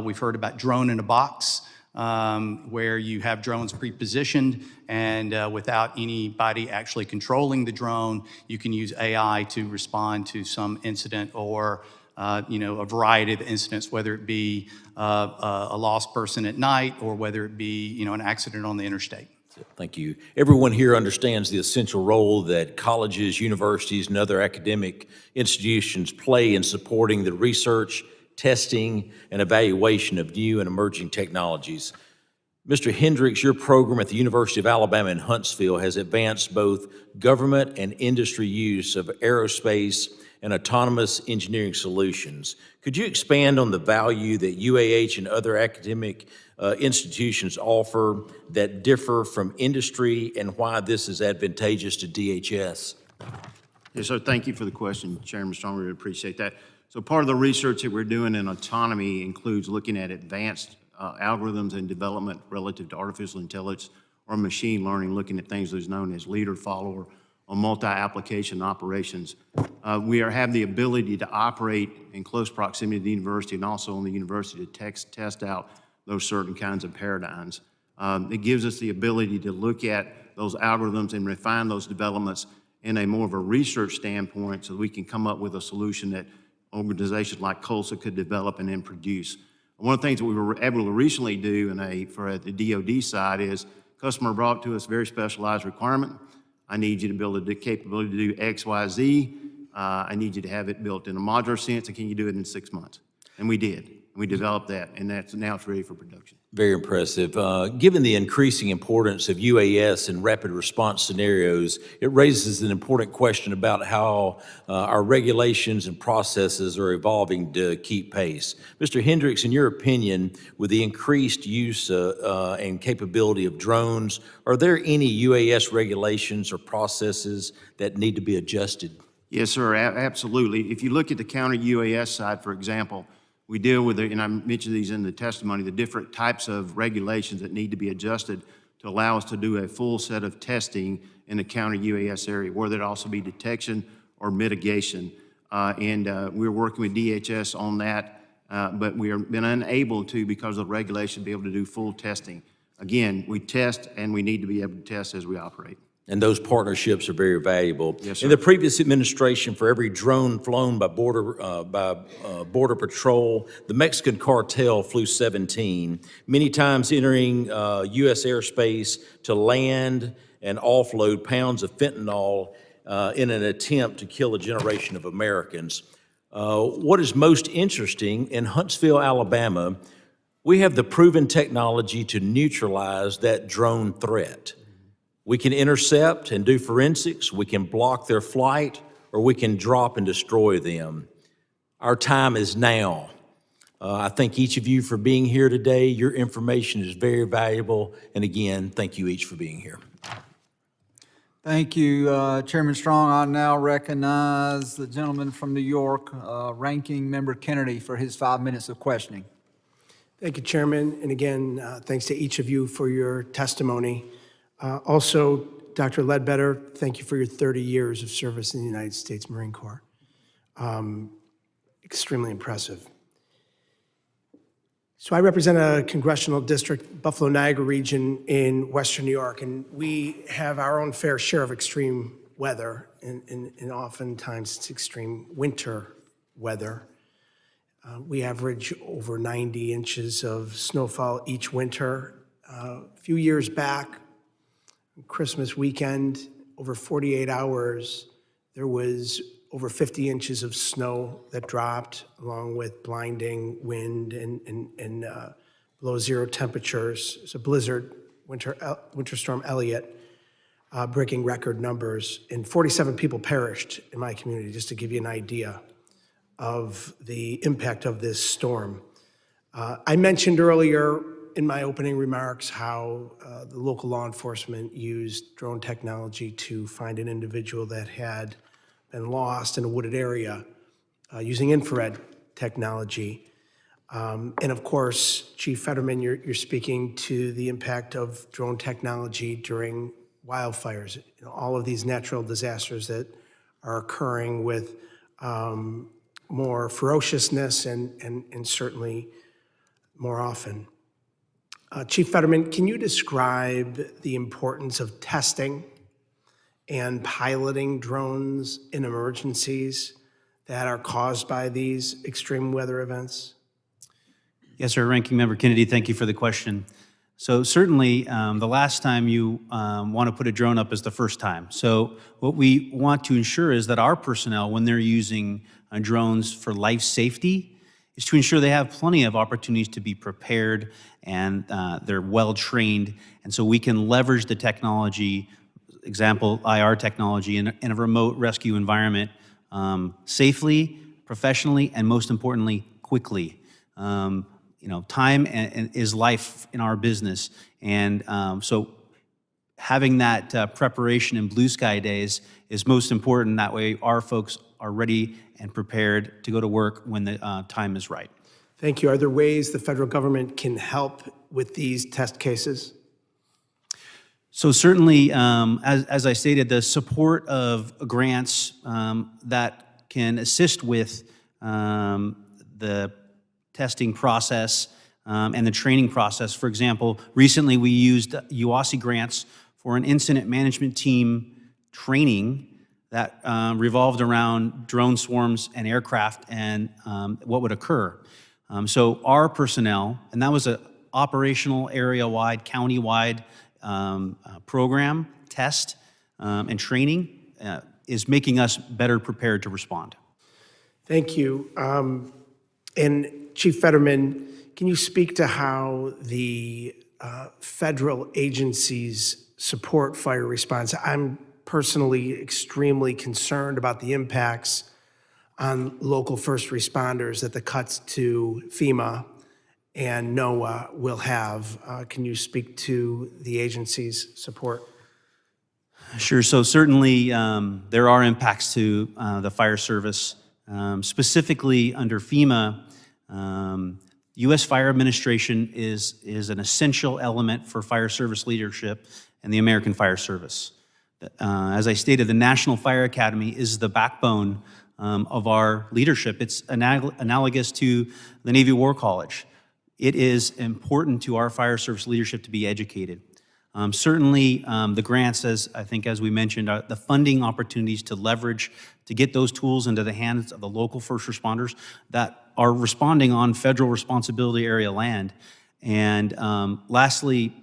We've heard about drone in a box, where you have drones pre-positioned, and without anybody actually controlling the drone, you can use AI to respond to some incident or a variety of incidents, whether it be a lost person at night or whether it be an accident on the interstate. Thank you. Everyone here understands the essential role that colleges, universities, and other academic institutions play in supporting the research, testing, and evaluation of new and emerging technologies. Mr. Hendrix, your program at the University of Alabama in Huntsville has advanced both government and industry use of aerospace and autonomous engineering solutions. Could you expand on the value that UAH and other academic institutions offer that differ from industry and why this is advantageous to DHS? Yes, sir. Thank you for the question, Chairman Strong. We really appreciate that. So part of the research that we're doing in autonomy includes looking at advanced algorithms and development relative to artificial intelligence or machine learning, looking at things that is known as leader, follower, on multi-application operations. We have the ability to operate in close proximity to the university and also on the university to test out those certain kinds of paradigms. It gives us the ability to look at those algorithms and refine those developments in a more of a research standpoint so that we can come up with a solution that organizations like COLSA could develop and then produce. One of the things that we were able to recently do for the DoD side is customer brought to us very specialized requirement. I need you to build a capability to do X, Y, Z. I need you to have it built in a modular sense, and can you do it in 6 months? And we did. We developed that, and now it's ready for production. Very impressive. Given the increasing importance of UAS in rapid response scenarios, it raises an important question about how our regulations and processes are evolving to keep pace. Mr. Hendrix, in your opinion, with the increased use and capability of drones, are there any UAS regulations or processes that need to be adjusted? Yes, sir, absolutely. If you look at the counter UAS side, for example, we deal with, and I mentioned these in the testimony, the different types of regulations that need to be adjusted to allow us to do a full set of testing in the counter UAS area, whether it also be detection or mitigation. We're working with DHS on that, but we have been unable to, because of regulation, be able to do full testing. Again, we test, and we need to be able to test as we operate. And those partnerships are very valuable. Yes, sir. In the previous administration, for every drone flown by Border Patrol, the Mexican cartel flew 17, many times entering U.S. airspace to land and offload pounds of fentanyl in an attempt to kill a generation of Americans. What is most interesting, in Huntsville, Alabama, we have the proven technology to neutralize that drone threat. We can intercept and do forensics, we can block their flight, or we can drop and destroy them. Our time is now. I thank each of you for being here today. Your information is very valuable, and again, thank you each for being here. Thank you, Chairman Strong. I now recognize the gentleman from New York, Ranking Member Kennedy, for his 5 minutes of questioning. Thank you, Chairman. And again, thanks to each of you for your testimony. Also, Dr. Ledbetter, thank you for your 30 years of service in the United States Marine Corps. Extremely impressive. So I represent a congressional district, Buffalo-Niagara region in Western New York, and we have our own fair share of extreme weather, and oftentimes it's extreme winter weather. We average over 90 inches of snowfall each winter. A few years back, Christmas weekend, over 48 hours, there was over 50 inches of snow that dropped, along with blinding wind and below zero temperatures. It's a blizzard, winter storm Elliott, breaking record numbers, and 47 people perished in my community, just to give you an idea of the impact of this storm. I mentioned earlier in my opening remarks how the local law enforcement used drone technology to find an individual that had been lost in a wooded area using infrared technology. And of course, Chief Fetterman, you're speaking to the impact of drone technology during wildfires, all of these natural disasters that are occurring with more ferociousness and certainly more often. Chief Fetterman, can you describe the importance of testing and piloting drones in emergencies that are caused by these extreme weather events? Yes, sir. Ranking Member Kennedy, thank you for the question. So certainly, the last time you want to put a drone up is the first time. So what we want to ensure is that our personnel, when they're using drones for life safety, is to ensure they have plenty of opportunities to be prepared and they're well-trained. And so we can leverage the technology, example, IR technology, in a remote rescue environment safely, professionally, and most importantly, quickly. Time is life in our business. And so having that preparation in blue sky days is most important. That way our folks are ready and prepared to go to work when the time is right. Thank you. Are there ways the federal government can help with these test cases? So certainly, as I stated, the support of grants that can assist with the testing process and the training process. For example, recently we used UASI grants for an incident management team training that revolved around drone swarms and aircraft and what would occur. So our personnel, and that was an operational, area-wide, county-wide program, test, and training, is making us better prepared to respond. Thank you. And Chief Fetterman, can you speak to how the federal agencies support fire response? I'm personally extremely concerned about the impacts on local first responders that the cuts to FEMA and NOAA will have. Can you speak to the agency's support? Sure. So certainly there are impacts to the fire service. Specifically under FEMA, U.S. Fire Administration is an essential element for fire service leadership and the American Fire Service. As I stated, the National Fire Academy is the backbone of our leadership. It's analogous to the Navy War College. It is important to our fire service leadership to be educated. Certainly, the grants, as we mentioned, are the funding opportunities to leverage, to get those tools into the hands of the local first responders that are responding on federal responsibility area land. And lastly,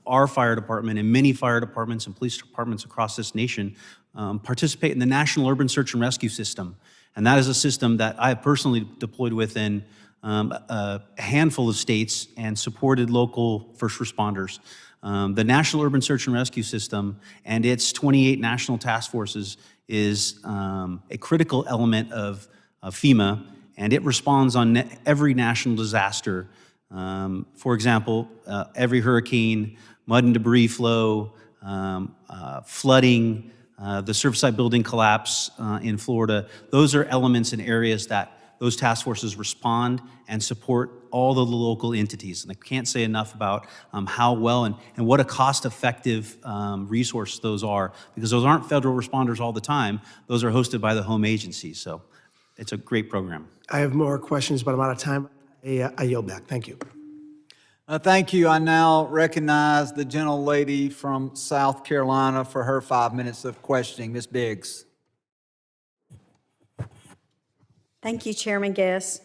our fire department and many fire departments and police departments across this nation participate in the National Urban Search and Rescue System. And that is a system that I have personally deployed within a handful of states and supported local first responders. The National Urban Search and Rescue System and its 28 national task forces is a critical element of FEMA, and it responds on every national disaster. For example, every hurricane, mud and debris flow, flooding, the Surfside building collapse in Florida. Those are elements and areas that those task forces respond and support all the local entities. And I can't say enough about how well and what a cost-effective resource those are, because those aren't federal responders all the time. Those are hosted by the home agencies. So it's a great program. I have more questions, but I'm out of time. I yield back. Thank you. Thank you. I now recognize the gentlelady from South Carolina for her 5 minutes of questioning. Ms. Biggs. Thank you, Chairman Guest.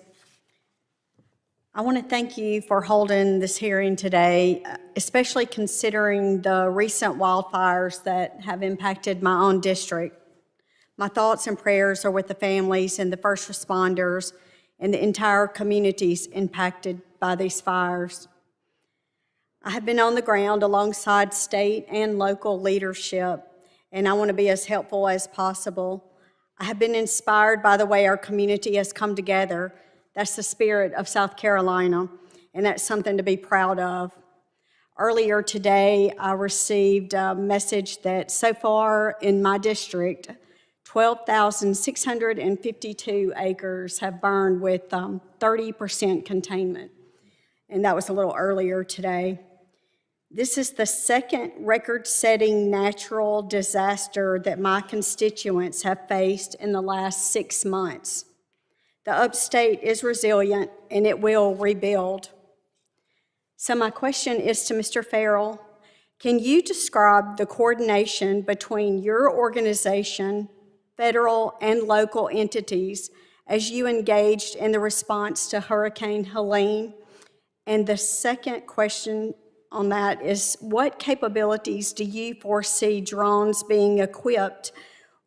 I want to thank you for holding this hearing today, especially considering the recent wildfires that have impacted my own district. My thoughts and prayers are with the families and the first responders and the entire communities impacted by these fires. I have been on the ground alongside state and local leadership, and I want to be as helpful as possible. I have been inspired by the way our community has come together. That's the spirit of South Carolina, and that's something to be proud of. Earlier today, I received a message that so far in my district, 12,652 acres have burned with 30% containment, and that was a little earlier today. This is the second record-setting natural disaster that my constituents have faced in the last 6 months. The upstate is resilient and it will rebuild. So my question is to Mr. Farrell. Can you describe the coordination between your organization, federal and local entities, as you engaged in the response to Hurricane Helene? And the second question on that is, what capabilities do you foresee drones being equipped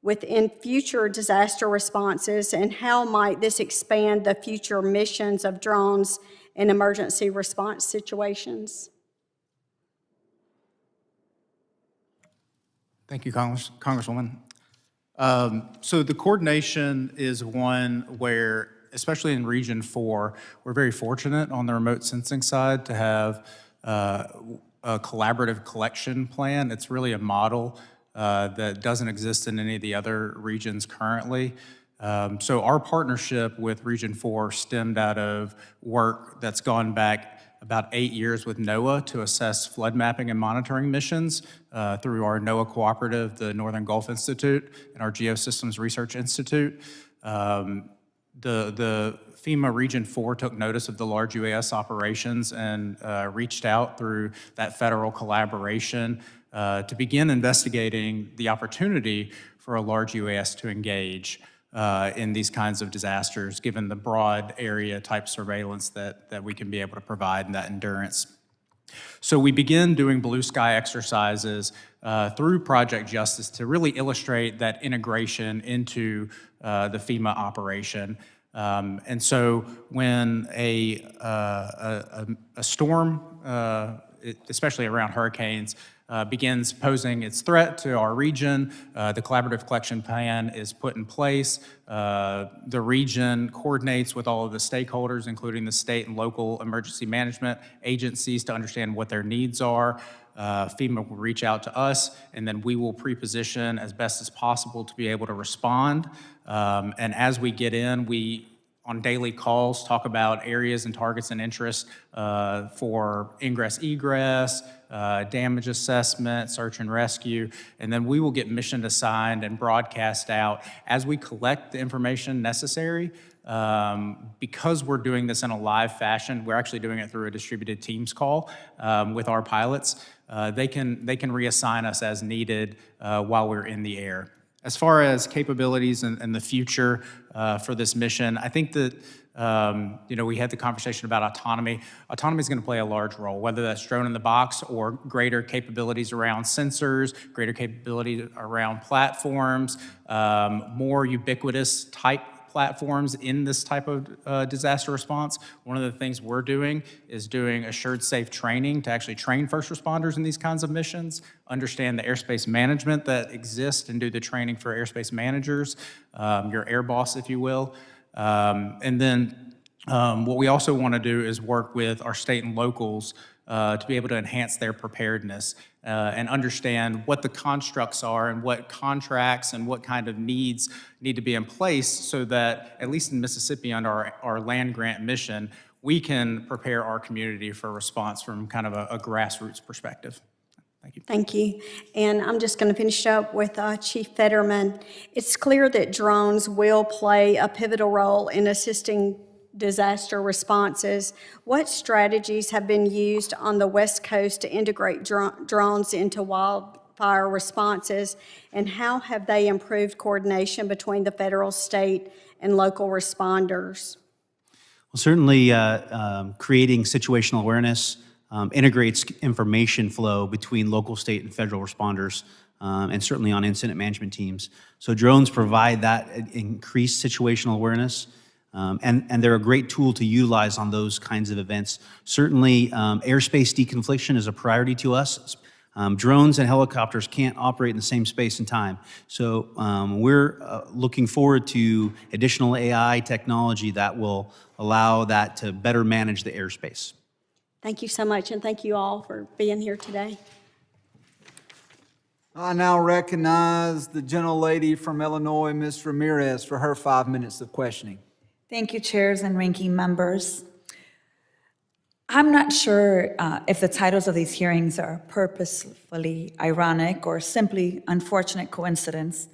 with in future disaster responses, and how might this expand the future missions of drones in emergency response situations? Thank you, Congresswoman. So the coordination is one where, especially in Region 4, we're very fortunate on the remote sensing side to have a collaborative collection plan. It's really a model that doesn't exist in any of the other regions currently. So our partnership with Region 4 stemmed out of work that's gone back about 8 years with NOAA to assess flood mapping and monitoring missions through our NOAA cooperative, the Northern Gulf Institute, and our Geosystems Research Institute. The FEMA Region 4 took notice of the large UAS operations and reached out through that federal collaboration to begin investigating the opportunity for a large UAS to engage in these kinds of disasters, given the broad area type surveillance that we can be able to provide and that endurance. So we begin doing blue sky exercises through Project Justice to really illustrate that integration into the FEMA operation. And so when a storm, especially around hurricanes, begins posing its threat to our region, the collaborative collection plan is put in place. The region coordinates with all of the stakeholders, including the state and local emergency management agencies, to understand what their needs are. FEMA will reach out to us, and then we will pre-position as best as possible to be able to respond. And as we get in, we, on daily calls, talk about areas and targets and interest for ingress, egress, damage assessment, search and rescue, and then we will get mission assigned and broadcast out as we collect the information necessary. Because we're doing this in a live fashion, we're actually doing it through a distributed Teams call with our pilots. They can reassign us as needed while we're in the air. As far as capabilities and the future for this mission, I think that we had the conversation about autonomy. Autonomy is going to play a large role, whether that's drone in the box or greater capabilities around sensors, greater capabilities around platforms, more ubiquitous type platforms in this type of disaster response. One of the things we're doing is doing assured safe training to actually train first responders in these kinds of missions, understand the airspace management that exists, and do the training for airspace managers, your air boss, if you will. And then what we also want to do is work with our state and locals to be able to enhance their preparedness and understand what the constructs are and what contracts and what kind of needs need to be in place so that, at least in Mississippi under our land grant mission, we can prepare our community for response from kind of a grassroots perspective. Thank you. Thank you. And I'm just going to finish up with Chief Fetterman. It's clear that drones will play a pivotal role in assisting disaster responses. What strategies have been used on the West Coast to integrate drones into wildfire responses, and how have they improved coordination between the federal, state, and local responders? Well, certainly creating situational awareness integrates information flow between local, state, and federal responders, and certainly on incident management teams. So drones provide that increased situational awareness, and they're a great tool to utilize on those kinds of events. Certainly, airspace deconfliction is a priority to us. Drones and helicopters can't operate in the same space and time. So we're looking forward to additional AI technology that will allow that to better manage the airspace. Thank you so much, and thank you all for being here today. I now recognize the gentlelady from Illinois, Ms. Ramirez, for her 5 minutes of questioning. Thank you, chairs and ranking members. I'm not sure if the titles of these hearings are purposefully ironic or simply unfortunate coincidence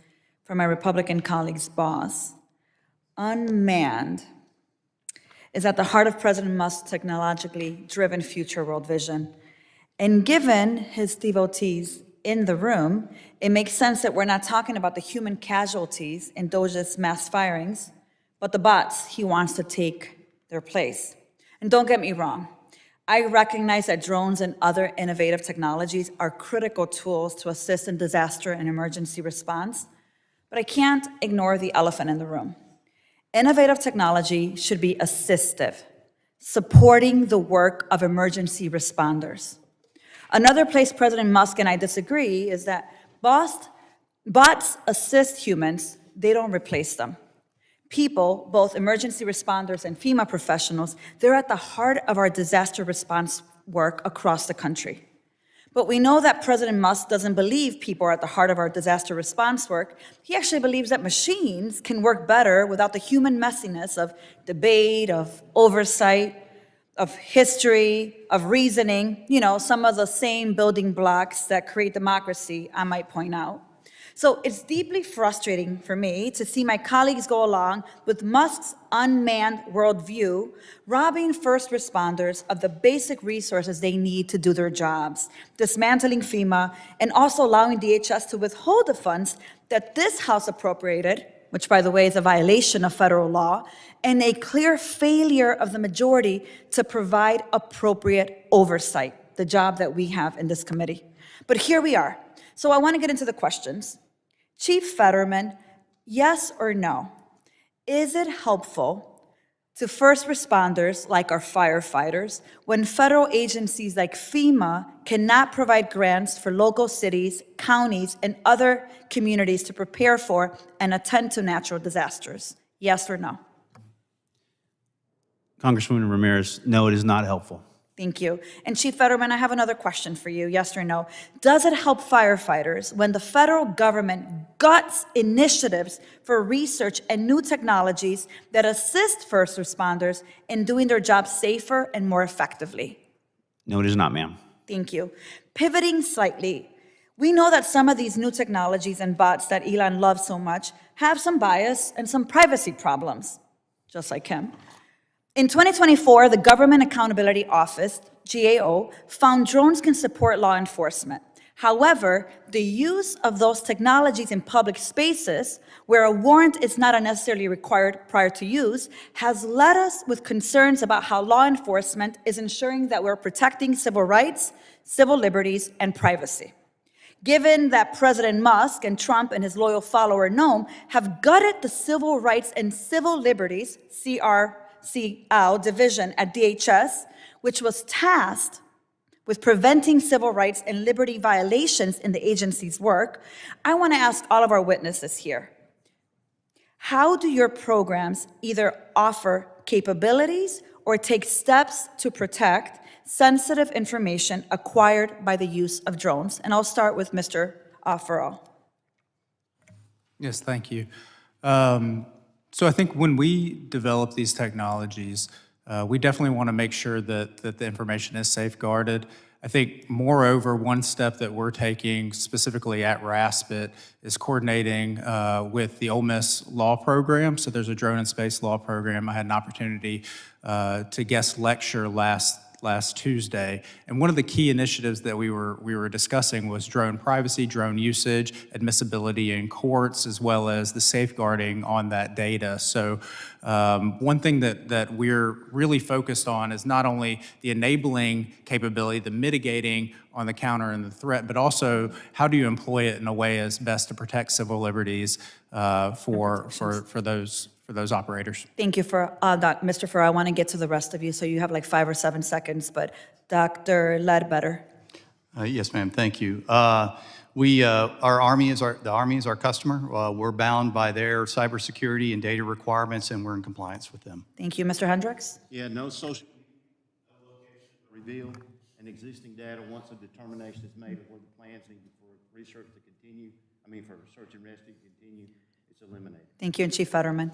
for my Republican colleague's boss. Unmanned is at the heart of President Musk's technologically driven future world vision. And given his devotees in the room, it makes sense that we're not talking about the human casualties in Doja's mass firings, but the bots he wants to take their place. And don't get me wrong, I recognize that drones and other innovative technologies are critical tools to assist in disaster and emergency response, but I can't ignore the elephant in the room. Innovative technology should be assistive, supporting the work of emergency responders. Another place President Musk and I disagree is that bots assist humans, they don't replace them. People, both emergency responders and FEMA professionals, they're at the heart of our disaster response work across the country. But we know that President Musk doesn't believe people are at the heart of our disaster response work. He actually believes that machines can work better without the human messiness of debate, of oversight, of history, of reasoning, some of the same building blocks that create democracy, I might point out. So it's deeply frustrating for me to see my colleagues go along with Musk's unmanned worldview, robbing first responders of the basic resources they need to do their jobs, dismantling FEMA, and also allowing DHS to withhold the funds that this House appropriated, which, by the way, is a violation of federal law, and a clear failure of the majority to provide appropriate oversight, the job that we have in this committee. But here we are. So I want to get into the questions. Chief Fetterman, yes or no? Is it helpful to first responders like our firefighters when federal agencies like FEMA cannot provide grants for local cities, counties, and other communities to prepare for and attend to natural disasters? Yes or no? Congresswoman Ramirez, no, it is not helpful. Thank you. And Chief Fetterman, I have another question for you, yes or no? Does it help firefighters when the federal government guts initiatives for research and new technologies that assist first responders in doing their jobs safer and more effectively? No, it is not, ma'am. Thank you. Pivoting slightly, we know that some of these new technologies and bots that Elon loves so much have some bias and some privacy problems, just like him. In 2024, the Government Accountability Office, GAO, found drones can support law enforcement. However, the use of those technologies in public spaces, where a warrant is not necessarily required prior to use, has led us with concerns about how law enforcement is ensuring that we're protecting civil rights, civil liberties, and privacy. Given that President Musk and Trump and his loyal follower Noam have gutted the Civil Rights and Civil Liberties, CRCL division at DHS, which was tasked with preventing civil rights and liberty violations in the agency's work, I want to ask all of our witnesses here, how do your programs either offer capabilities or take steps to protect sensitive information acquired by the use of drones? And I'll start with Mr. Farrell. Yes, thank you. So I think when we develop these technologies, we definitely want to make sure that the information is safeguarded. I think, moreover, one step that we're taking specifically at Raspet is coordinating with the Ole Miss Law Program. So there's a drone and space law program. I had an opportunity to guest lecture last Tuesday, and one of the key initiatives that we were discussing was drone privacy, drone usage, admissibility in courts, as well as the safeguarding on that data. So one thing that we're really focused on is not only the enabling capability, the mitigating on the counter and the threat, but also how do you employ it in a way as best to protect civil liberties for those operators. Thank you for that, Mr. Farrell. I want to get to the rest of you, so you have like 5 or 7 seconds, but Dr. Ledbetter. Yes, ma'am, thank you. The Army is our customer. We're bound by their cybersecurity and data requirements, and we're in compliance with them. Thank you, Mr. Hendrix. Yeah, no social locations revealed, and existing data, once a determination is made of where the plans need for research to continue, for search and rescue to continue, it's eliminated. Thank you, and Chief Fetterman.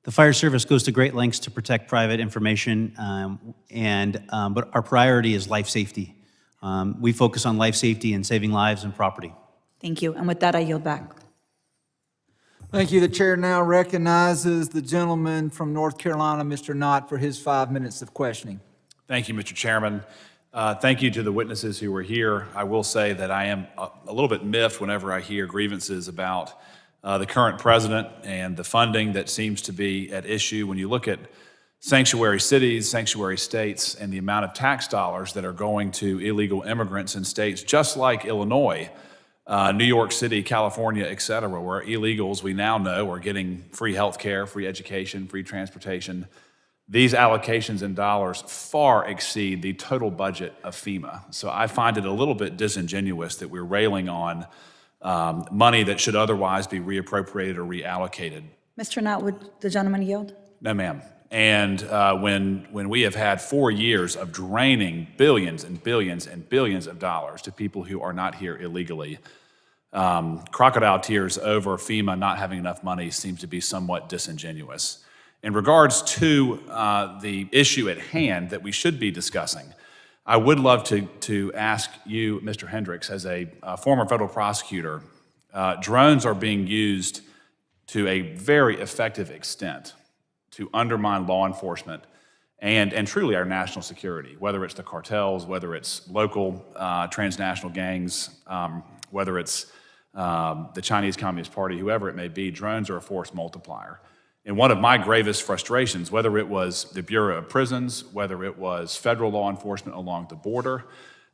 The fire service goes to great lengths to protect private information, but our priority is life safety. We focus on life safety and saving lives and property. Thank you, and with that, I yield back. Thank you. The chair now recognizes the gentleman from North Carolina, Mr. Knott, for his 5 minutes of questioning. Thank you, Mr. Chairman. Thank you to the witnesses who were here. I will say that I am a little bit miffed whenever I hear grievances about the current president and the funding that seems to be at issue. When you look at sanctuary cities, sanctuary states, and the amount of tax dollars that are going to illegal immigrants in states just like Illinois, New York City, California, et cetera, where illegals, we now know, are getting free health care, free education, free transportation. These allocations in dollars far exceed the total budget of FEMA. So I find it a little bit disingenuous that we're railing on money that should otherwise be reappropriated or reallocated. Mr. Knott, would the gentleman yield? No, ma'am. And when we have had 4 years of draining billions and billions and billions of dollars to people who are not here illegally, crocodile tears over FEMA not having enough money seems to be somewhat disingenuous. In regards to the issue at hand that we should be discussing, I would love to ask you, Mr. Hendrix, as a former federal prosecutor, drones are being used to a very effective extent to undermine law enforcement and truly our national security, whether it's the cartels, whether it's local transnational gangs, whether it's the Chinese Communist Party, whoever it may be, drones are a force multiplier. And one of my gravest frustrations, whether it was the Bureau of Prisons, whether it was federal law enforcement along the border,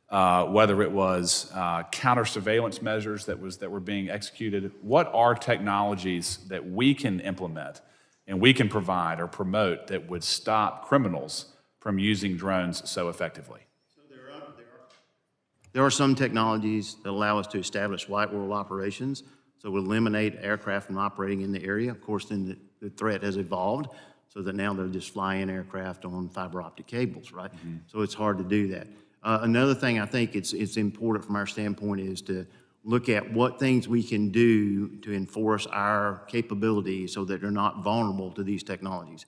whether it was counter surveillance measures that were being executed, what are technologies that we can implement and we can provide or promote that would stop criminals from using drones so effectively? There are some technologies that allow us to establish white world operations, so we'll eliminate aircraft from operating in the area. Of course, then the threat has evolved so that now they're just flying aircraft on fiber optic cables, right? So it's hard to do that. Another thing I think it's important from our standpoint is to look at what things we can do to enforce our capabilities so that they're not vulnerable to these technologies.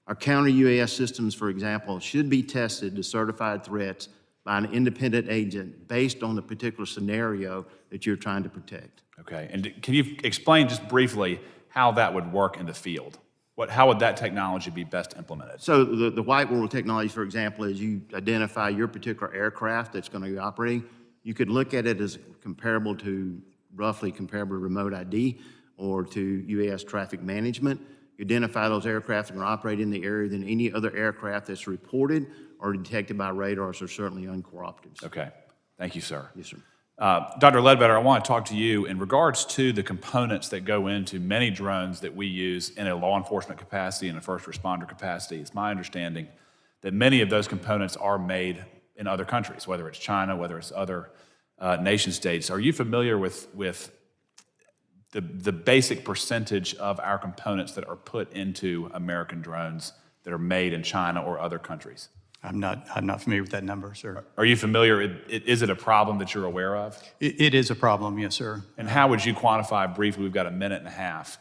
Our counter-UAS systems, for example, should be tested to certified threats by an independent agent based on the particular scenario that you're trying to protect. Okay, and can you explain just briefly how that would work in the field? How would that technology be best implemented? So the white world technology, for example, is you identify your particular aircraft that's going to be operating. You could look at it as roughly comparable to remote ID or to UAS traffic management. You identify those aircraft that are operating in the area, then any other aircraft that's reported or detected by radars are certainly uncooperatives. Okay, thank you, sir. Yes, sir. Dr. Ledbetter, I want to talk to you in regards to the components that go into many drones that we use in a law enforcement capacity and a first responder capacity. It's my understanding that many of those components are made in other countries, whether it's China, whether it's other nation states. Are you familiar with the basic percentage of our components that are put into American drones that are made in China or other countries? I'm not familiar with that number, sir. Are you familiar? Is it a problem that you're aware of? It is a problem, yes, sir. And how would you quantify briefly, we've got a minute and a half,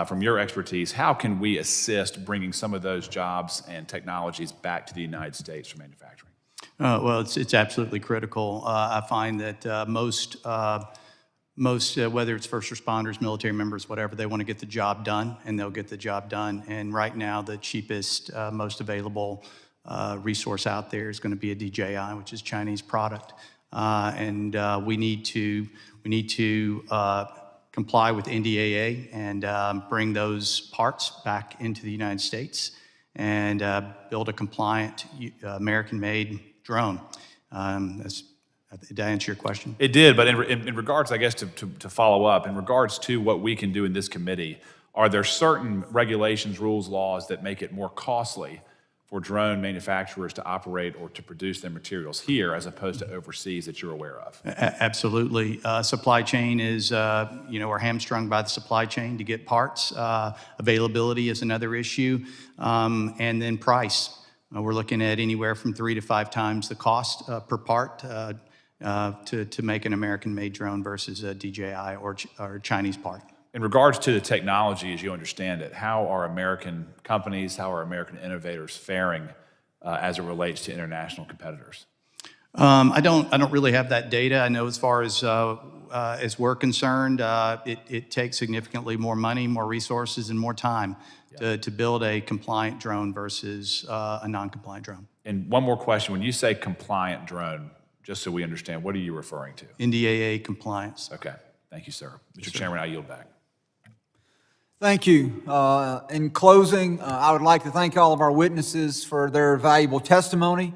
from your expertise, how can we assist bringing some of those jobs and technologies back to the United States for manufacturing? Well, it's absolutely critical. I find that most, whether it's first responders, military members, whatever, they want to get the job done, and they'll get the job done. And right now, the cheapest, most available resource out there is going to be a DJI, which is Chinese product, and we need to comply with NDAA and bring those parts back into the United States and build a compliant American-made drone. Did I answer your question? It did, but in regards, I guess, to follow up, in regards to what we can do in this committee, are there certain regulations, rules, laws that make it more costly for drone manufacturers to operate or to produce their materials here as opposed to overseas that you're aware of? Absolutely. Supply chain is, we're hamstrung by the supply chain to get parts. Availability is another issue. And then price. We're looking at anywhere from 3 to 5 times the cost per part to make an American-made drone versus a DJI or Chinese part. In regards to the technology, as you understand it, how are American companies, how are American innovators faring as it relates to international competitors? I don't really have that data. I know as far as we're concerned, it takes significantly more money, more resources, and more time to build a compliant drone versus a non-compliant drone. And one more question: when you say compliant drone, just so we understand, what are you referring to? NDAA compliance. Okay, thank you, sir. Mr. Chairman, I yield back. Thank you. In closing, I would like to thank all of our witnesses for their valuable testimony.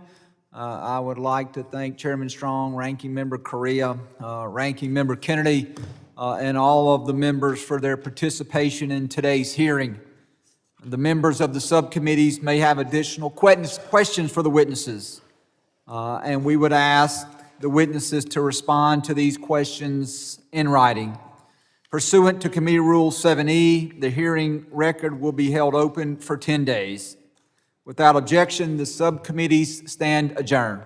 I would like to thank Chairman Strong, Ranking Member Correa, Ranking Member Kennedy, and all of the members for their participation in today's hearing. The members of the subcommittees may have additional questions for the witnesses, and we would ask the witnesses to respond to these questions in writing. Pursuant to Committee Rule 7E, the hearing record will be held open for 10 days. Without objection, the subcommittees stand adjourned.